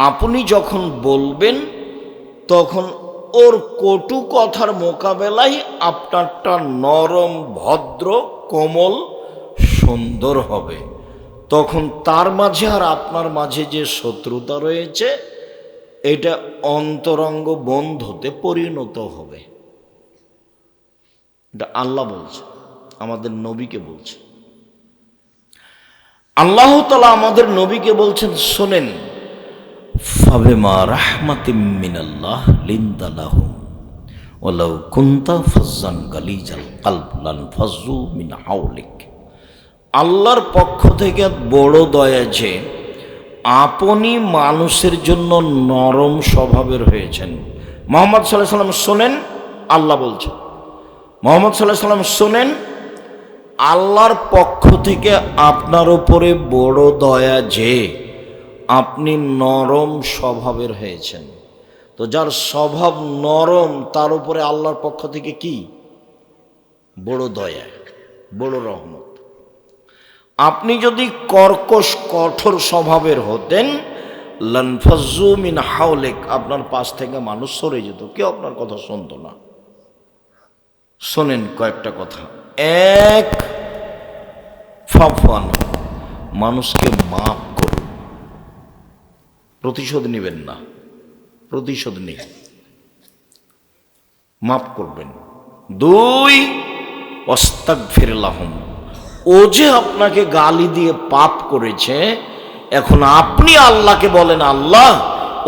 আপনি যখন বলবেন তখন ওর কটু কথার মোকাবেলায় আপনারটা নরম, ভদ্র, কোমল, সুন্দর হবে। তখন তার মাঝে আর আপনার মাঝে যে শত্রুতা রয়েছে এটা অন্তরঙ্গ বন্ধুতে পরিণত হবে। এটা আল্লাহ বলছে, আমাদের নবীকে বলছে। আল্লাহ তাআলা আমাদের নবীকে বলছেন, শোনেন, ফাবিমা রাহমাতিম মিনাল্লাহ লিনতা লাহুম ওয়ালাউ কুনতা ফাজ্জান গালিজাল কলব লানফাজ্জু মিন হাওলিক। আল্লাহর পক্ষ থেকে বড় দয়া যে আপনি মানুষের জন্য নরম স্বভাবের হয়েছেন। মুহাম্মদ সাল্লাল্লাহু আলাইহি সাল্লাম শোনেন, আল্লাহ বলছেন, মুহাম্মদ সাল্লাল্লাহু আলাইহি সাল্লাম শোনেন, আল্লাহর পক্ষ থেকে আপনার উপরে বড় দয়া যে আপনি নরম স্বভাবের হয়েছেন। তো যার স্বভাব নরম তার উপরে আল্লাহর পক্ষ থেকে কি বড় দয়া, বড় রহমত। আপনি যদি কর্কশ কঠোর স্বভাবের হতেন লানফাজ্জু মিন হাওলিক, আপনার পাশ থেকে মানুষ সরে যেত, কেউ আপনার কথা শুনতো না। শোনেন কয়েকটা কথা। এক, ফাফান, মানুষকে মাফ করুন, প্রতিশোধ নেবেন না, প্রতিশোধ নেই, মাফ করবেন। দুই, ওয়াস্তাগফির লাহুম, ও যে আপনাকে গালি দিয়ে পাপ করেছে, এখন আপনি আল্লাহকে বলেন, আল্লাহ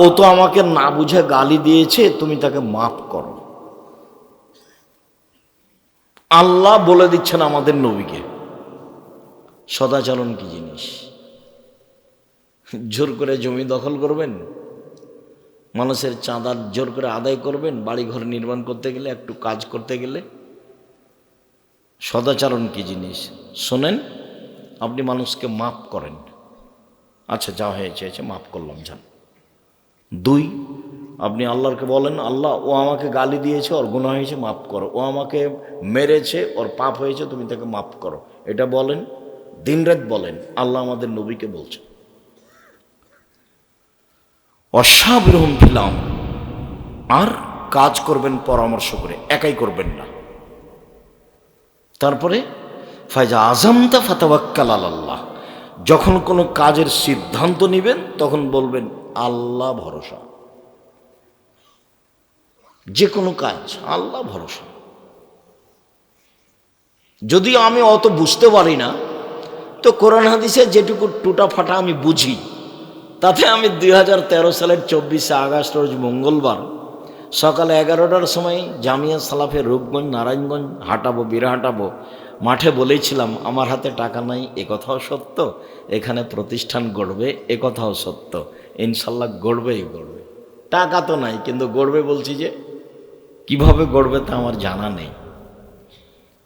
ও তো আমাকে না বুঝে গালি দিয়েছে, তুমি তাকে মাফ করো। আল্লাহ বলে দিচ্ছেন আমাদের নবীকে। সদাচরণ কি জিনিস? জোর করে জমি দখল করবেন, মানুষের চাঁদা জোর করে আদায় করবেন, বাড়ি ঘর নির্মাণ করতে গেলে, একটু কাজ করতে গেলে। সদাচরণ কি জিনিস? শোনেন, আপনি মানুষকে মাফ করেন, আচ্ছা যা হয়েছে মাফ করলাম, যান। দুই, আপনি আল্লাহকে বলেন, আল্লাহ ও আমাকে গালি দিয়েছে, ওর গুনাহ হয়েছে, মাফ করো। ও আমাকে মেরেছে, ওর পাপ হয়েছে, তুমি তাকে মাফ করো। এটা বলেন, দিনরাত বলেন। আল্লাহ আমাদের নবীকে বলছেন। অসাবিরহুম ফিল আমর, আর কাজ করবেন পরামর্শ করে, একাই করবেন না। তারপরে ফাইজা আযামতা ফাতাওয়াক্কাল আলাল্লাহ, যখন কোনো কাজের সিদ্ধান্ত নেবেন তখন বলবেন আল্লাহ ভরসা। যে কোনো কাজ আল্লাহ ভরসা। যদি আমি অত বুঝতে পারি না, তো কোরআন হাদিসে যেটুকু টুটা ফাটা আমি বুঝি, তাতে আমি 2013 সালের 24শে আগস্ট রোজ মঙ্গলবার সকালে 11টার সময় জামিয়া সালাফে রূপগঞ্জ নারায়ণগঞ্জ হাঁটাবো, বীর হাঁটাবো, মাঠে বলেছিলাম আমার হাতে টাকা নাই, এ কথাও সত্য, এখানে প্রতিষ্ঠান গড়বে এ কথাও সত্য, ইনশাল্লাহ গড়বেই গড়বে। টাকা তো নাই, কিন্তু গড়বে বলছি যে কিভাবে গড়বে তা আমার জানা নেই।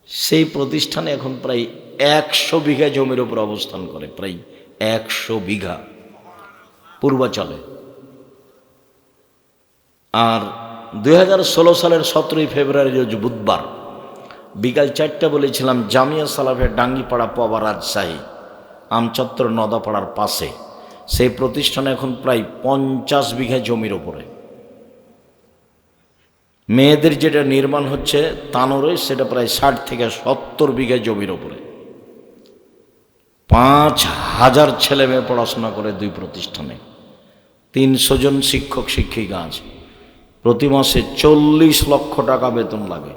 সেই প্রতিষ্ঠানে এখন প্রায় 100 বিঘা জমির উপর অবস্থান করে, প্রায় 100 বিঘা পূর্বাচলে। আর 2016 সালের 17 ফেব্রুয়ারি রোজ বুধবার বিকাল 4টা বলেছিলাম জামিয়া সালাফের ডাঙ্গিপাড়া পবা রাজশাহী আমচত্বর নদাপাড়ার পাশে সেই প্রতিষ্ঠানে এখন প্রায় 50 বিঘা জমির ওপরে। মেয়েদের যেটা নির্মাণ হচ্ছে তানোরে, সেটা প্রায় 60 থেকে 70 বিঘা জমির ওপরে। 5000 ছেলে মেয়ে পড়াশোনা করে দুই প্রতিষ্ঠানে, 300 জন শিক্ষক শিক্ষিকা আছে। প্রতি মাসে 40 লক্ষ টাকা বেতন লাগে,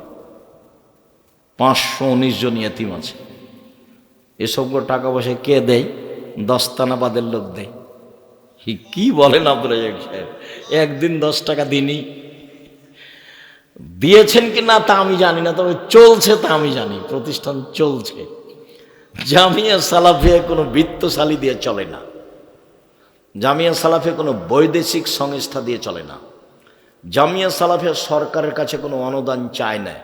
519 জন ইয়েতিম আছে। এসবগুলো টাকা পয়সা কে দেয়? দস্তানাবাদের লোক দেয়। কি বলেন আব্দুল রাজ্জাক সাহেব? একদিন 10 টাকা দিনই দিয়েছেন কি না তা আমি জানি না, তবে চলছে তা আমি জানি, প্রতিষ্ঠান চলছে। জামিয়া সালাফিয়া কোনো বিত্তশালী দিয়ে চলে না, জামিয়া সালাফিয়া কোনো বৈদেশিক সংস্থা দিয়ে চলে না, জামিয়া সালাফিয়া সরকারের কাছে কোনো অনুদান চায় না,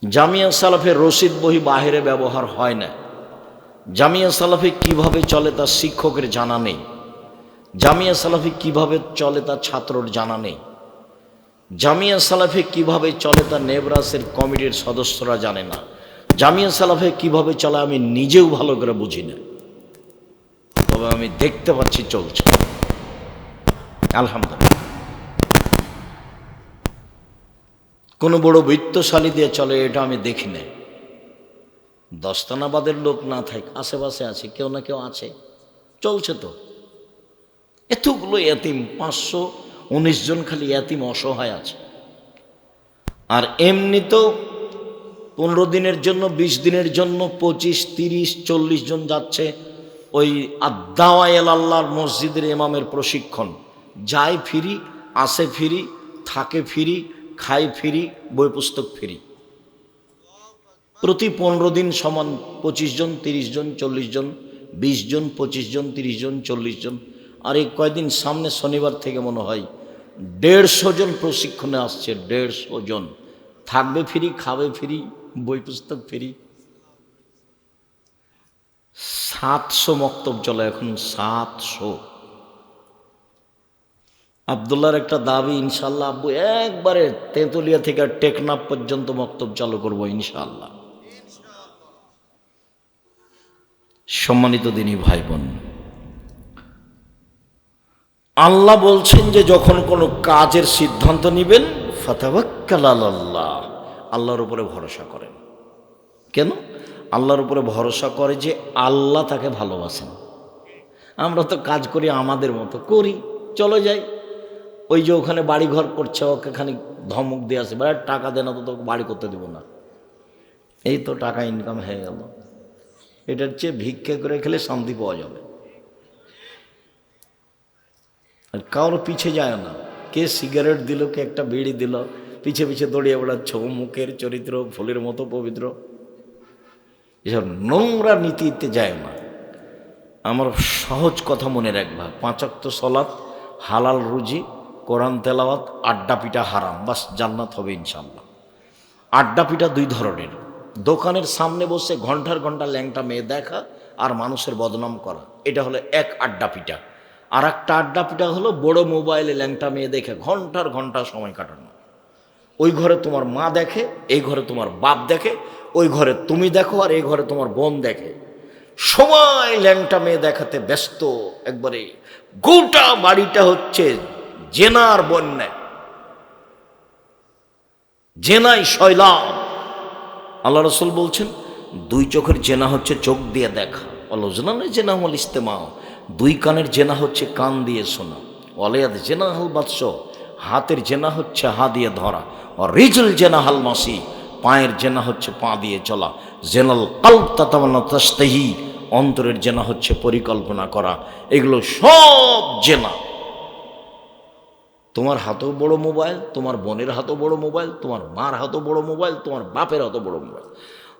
জামিয়া সালাফিয়া রসিদ বহি বাহিরে ব্যবহার হয় না, জামিয়া সালাফি কিভাবে চলে তা শিক্ষকের জানা নেই, জামিয়া সালাফি কিভাবে চলে তা ছাত্রর জানা নেই, জামিয়া সালাফি কিভাবে চলে তা নেবরাসের কমিটির সদস্যরা জানে না, জামিয়া সালাফি কিভাবে চলে আমি নিজেও ভালো করে বুঝি না, তবে আমি দেখতে পাচ্ছি চলছে আলহামদুলিল্লাহ। কোনো বড় বিত্তশালী দিয়ে চলে এটা আমি দেখি না। দস্তানাবাদের লোক না থাকে, আশেপাশে আছে, কেউ না কেউ আছে, চলছে তো। এতগুলো এতিম, 519 জন খালি এতিম অসহায় আছে। আর এমনি তো 15 দিনের জন্য, 20 দিনের জন্য 25, 30, 40 জন যাচ্ছে ওই আদাওয়ায়েল আল্লাহর মসজিদের ইমামের প্রশিক্ষণ। যায় ফিরি, আসে ফিরি, থাকে ফিরি, খায় ফিরি, বই পুস্তক ফিরি। প্রতি 15 দিন সমান 25 জন, 30 জন, 40 জন, 20 জন, 25 জন, 30 জন, 40 জন। আর এই কয়দিন সামনে শনিবার থেকে মনে হয় 150 জন প্রশিক্ষণে আসছে। 150 জন থাকবে ফিরি, খাবে ফিরি, বই পুস্তক ফিরি। 700 মক্তব চলে এখন, 700। আব্দুল্লাহর একটা দাবি, ইনশাল্লাহ আব্বু একবারে তেঁতুলিয়া থেকে টেকনাফ পর্যন্ত মক্তব চালু করবো ইনশাআল্লাহ। সম্মানিত দিনী ভাই বোন, আল্লাহ বলছেন যে যখন কোনো কাজের সিদ্ধান্ত নেবেন ফাতাওয়াক্কাল আলাল্লাহ, আল্লাহর উপরে ভরসা করেন। কেন? আল্লাহর উপরে ভরসা করে যে আল্লাহ তাকে ভালোবাসেন। আমরা তো কাজ করি আমাদের মতো করি, চলে যাই। ওই যে ওখানে বাড়ি ঘর করছে, ওকে খানিক ধমক দিয়ে আসে, বাড়ি টাকা দেয় না তো তোকে বাড়ি করতে দেবো না। এই তো টাকা ইনকাম হয়ে গেল। এটার চেয়ে ভিক্ষে করে খেলে শান্তি পাওয়া যাবে। আর কারোর পিছে যায় না, কে সিগারেট দিল, কে একটা বিড়ি দিল, পিছে পিছে দৌড়িয়ে বেড়াচ্ছ। মুখের চরিত্র ফুলের মতো পবিত্র, এসব নোংরা নীতিতে যায় না। আমার সহজ কথা মনে রাখবা, 5 ওয়াক্ত সালাত, হালাল রুজি, কোরআন তেলাওয়াত, আড্ডা পিঠা হারাম, বাস জান্নাত হবে ইনশাআল্লাহ। আড্ডা পিঠা 2 ধরনের, দোকানের সামনে বসে ঘন্টার ঘন্টা ল্যাংটা মেয়ে দেখা আর মানুষের বদনাম করা, এটা হলো এক আড্ডা পিঠা। আর একটা আড্ডা পিঠা হলো বড় মোবাইলে ল্যাংটা মেয়ে দেখে ঘন্টার ঘন্টা সময় কাটানো। ওই ঘরে তোমার মা দেখে, এই ঘরে তোমার বাপ দেখে, ওই ঘরে তুমি দেখো, আর এই ঘরে তোমার বোন দেখে। সময় ল্যাংটা মেয়ে দেখাতে ব্যস্ত, একবারে গোটা বাড়িটা হচ্ছে জেনার বন্যা, জেনাই শৈলাব। আল্লাহ রাসূল বলছেন 2 চোখের জেনা হচ্ছে চোখ দিয়ে দেখা, অলজনানের জেনা হল ইস্তেমা, 2 কানের জেনা হচ্ছে কান দিয়ে শোনা, ওয়ালিয়াদ জেনা হল বাদশ, হাতের জেনা হচ্ছে হাত দিয়ে ধরা, আর রিজল জেনা হাল মাসি, পায়ের জেনা হচ্ছে পা দিয়ে চলা, জেনাল কলব তাতামান্না তাশতাহি, অন্তরের জেনা হচ্ছে পরিকল্পনা করা। এগুলো সব জেনা। তোমার হাতেও বড় মোবাইল, তোমার বোনের হাতেও বড় মোবাইল, তোমার মার হাতেও বড় মোবাইল, তোমার বাপের হাতেও বড় মোবাইল।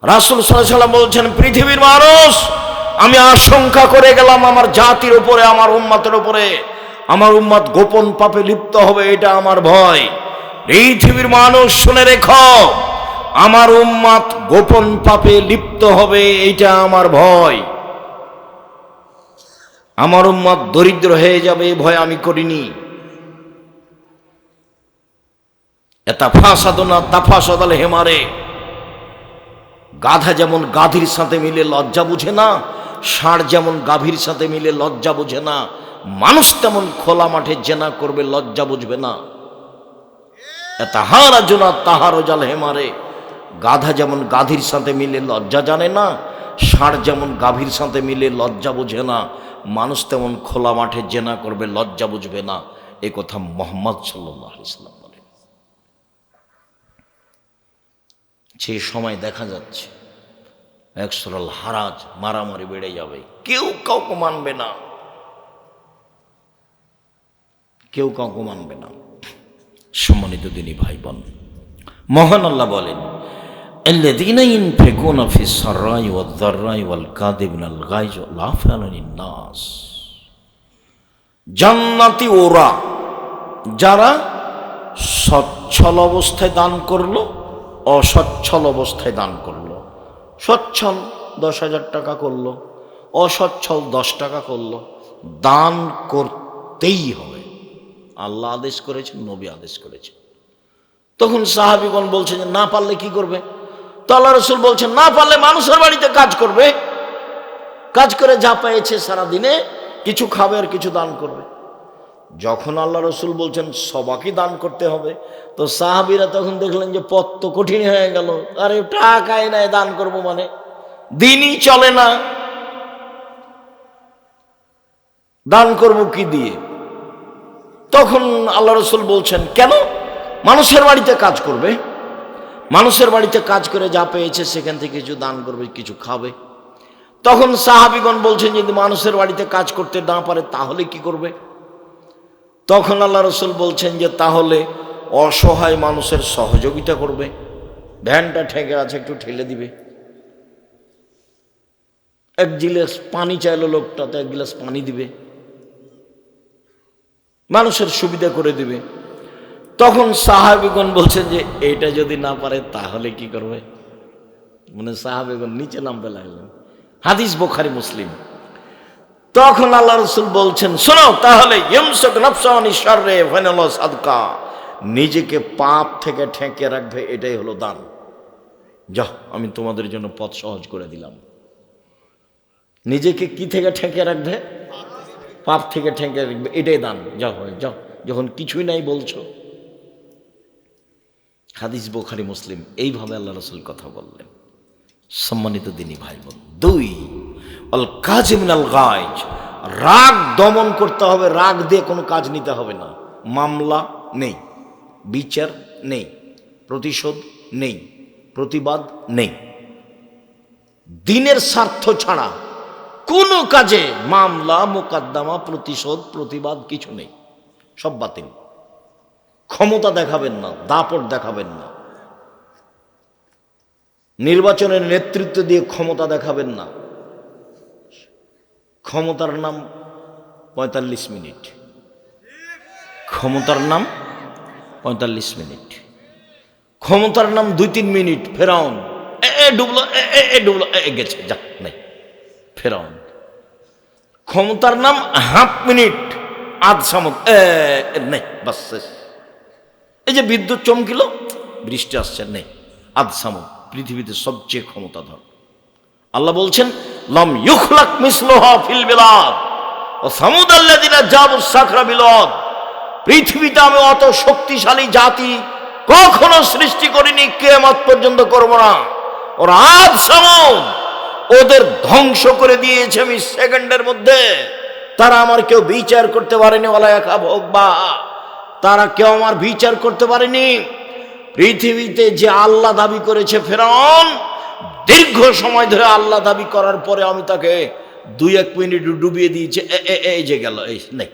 রাসূল সাল্লাল্লাহু আলাইহি ওয়াসাল্লাম বলছেন, পৃথিবীর মানুষ, আমি আশঙ্কা করে গেলাম আমার জাতির উপরে, আমার উম্মতের উপরে, আমার উম্মত গোপন পাপে লিপ্ত হবে, এটা আমার ভয়। পৃথিবীর মানুষ শুনে রেখো, আমার উম্মত গোপন পাপে লিপ্ত হবে, এটা আমার ভয়। আমার উম্মত দরিদ্র হয়ে যাবে, এই ভয় আমি করিনি। এতাফাসাদুনা তাফাসাদাল হেমারে, গাধা যেমন গাধীর সাথে মিলে লজ্জা বুঝে না, ষাঁড় যেমন গাভীর সাথে মিলে লজ্জা বুঝে না, মানুষ তেমন খোলা মাঠে জেনা করবে, লজ্জা বুঝবে না। এতাহারাজুনা তাহারুজাল হেমারে, গাধা যেমন গাধীর সাথে মিলে লজ্জা জানে না, ষাঁড় যেমন গাভীর সাথে মিলে লজ্জা বুঝে না, মানুষ তেমন খোলা মাঠে জেনা করবে, লজ্জা বুঝবে না। এই কথা মুহাম্মদ সাল্লাল্লাহু আলাইহি ওয়াসাল্লাম বলেন। সেই সময় দেখা যাচ্ছে একসরাল হারাজ, মারামারি বেড়ে যাবে, কেউ কাউকে মানবে না, কেউ কাউকে মানবে না। সম্মানিত দিনী ভাই বোন, মহান আল্লাহ বলেন, الذين ينفقون في السراء والضراء والكاظمين الغيظ والعافين عن الناس। জান্নাতি ওরা যারা সচ্ছল অবস্থায় দান করলো, অসচ্ছল অবস্থায় দান করলো। সচ্ছল 10,000 টাকা করলো, অসচ্ছল 10 টাকা করলো, দান করতেই হবে। আল্লাহ আদেশ করেছেন, নবী আদেশ করেছেন। তখন সাহাবীগণ বলছেন যে না পারলে কি করবে? তো আল্লাহ রাসূল বলছেন না পারলে মানুষের বাড়িতে কাজ করবে, কাজ করে যা পেয়েছে সারাদিনে কিছু খাবে আর কিছু দান করবে। যখন আল্লাহ রাসূল বলছেন সবাইকে দান করতে হবে, তো সাহাবীরা তখন দেখলেন যে পথ তো কঠিন হয়ে গেল। আরে টাকায় নাই দান করব মানে, দিনই চলে না, দান করব কি দিয়ে? তখন আল্লাহ রাসূল বলছেন কেন? মানুষের বাড়িতে কাজ করবে, মানুষের বাড়িতে কাজ করে যা পেয়েছে সেখান থেকে কিছু দান করবে, কিছু খাবে। তখন সাহাবীগণ বলছেন যদি মানুষের বাড়িতে কাজ করতে না পারে তাহলে কি করবে? তখন আল্লাহ রাসূল বলছেন যে তাহলে অসহায় মানুষের সহযোগিতা করবে। ভ্যানটা ঠেকে আছে, একটু ঠেলে দিবে। এক গিলাস পানি চাইলো লোকটা, তো 1 গিলাস পানি দিবে, মানুষের সুবিধা করে দিবে। তখন সাহাবীগণ বলছেন যে এটা যদি না পারে তাহলে কি করবে? মানে সাহাবীগণ নিচে নামতে লাগলেন। হাদিস বুখারী মুসলিম। তখন আল্লাহ রাসূল বলছেন শোনো, তাহলে ইয়ামসাক নাফসাহু আনি শাররি ফানাল সাদকা, নিজেকে পাপ থেকে ঠেকে রাখবে, এটাই হলো দান। যাও, আমি তোমাদের জন্য পথ সহজ করে দিলাম। নিজেকে কি থেকে ঠেকে রাখবে? পাপ থেকে ঠেকে রাখবে, এটাই দান। যাও যাও, যখন কিছুই নাই বলছো। হাদিস বুখারী মুসলিম। এইভাবে আল্লাহ রাসূল কথা বললেন। সম্মানিত দিনী ভাই বোন, 2 আল কাযিমিনাল গায়জ, রাগ দমন করতে হবে। রাগ দিয়ে কোনো কাজ নিতে হবে না। মামলা নেই, বিচার নেই, প্রতিশোধ নেই, প্রতিবাদ নেই। দিনের স্বার্থ ছাড়া কোনো কাজে মামলা, মোকদ্দমা, প্রতিশোধ, প্রতিবাদ কিছু নেই, সব বাতিল। ক্ষমতা দেখাবেন না, দাপট দেখাবেন না, নির্বাচনের নেতৃত্ব দিয়ে ক্ষমতা দেখাবেন না। ক্ষমতার নাম 45 মিনিট, ক্ষমতার নাম 45 মিনিট, ক্ষমতার নাম 2-3 মিনিট। ফেরাউন ডুবলো, ডুবলো, গেছে, যা নাই ফেরাউন। ক্ষমতার নাম ½ মিনিট, আধ সামত নেই, বাস শেষ। এই যে বিদ্যুৎ চমকিল, বৃষ্টি আসছে, নেই, আধ সামত। পৃথিবীতে সবচেয়ে ক্ষমতাধর আল্লাহ বলছেন লাম ইউখলাক মিসলুহা ফিল বিলাদ ওয়া সামুদাল্লাযিনা জাবুস সাখরা বিল ওয়াদ। পৃথিবীতে আমি অত শক্তিশালী জাতি কখনো সৃষ্টি করিনি, কিয়ামত পর্যন্ত করব না। ওরা আদ সামুদ, ওদের ধ্বংস করে দিয়েছে আমি সেকেন্ডের মধ্যে। তারা আমার কেউ বিচার করতে পারেনি, ওয়ালা ইয়াখাবুবা, তারা কেউ আমার বিচার করতে পারেনি। পৃথিবীতে যে আল্লাহ দাবি করেছে ফেরাউন, দীর্ঘ সময় ধরে আল্লাহ দাবি করার পরে আমি তাকে 2-1 মিনিট ডুবিয়ে দিয়েছি, এই যে গেল, এই নেই।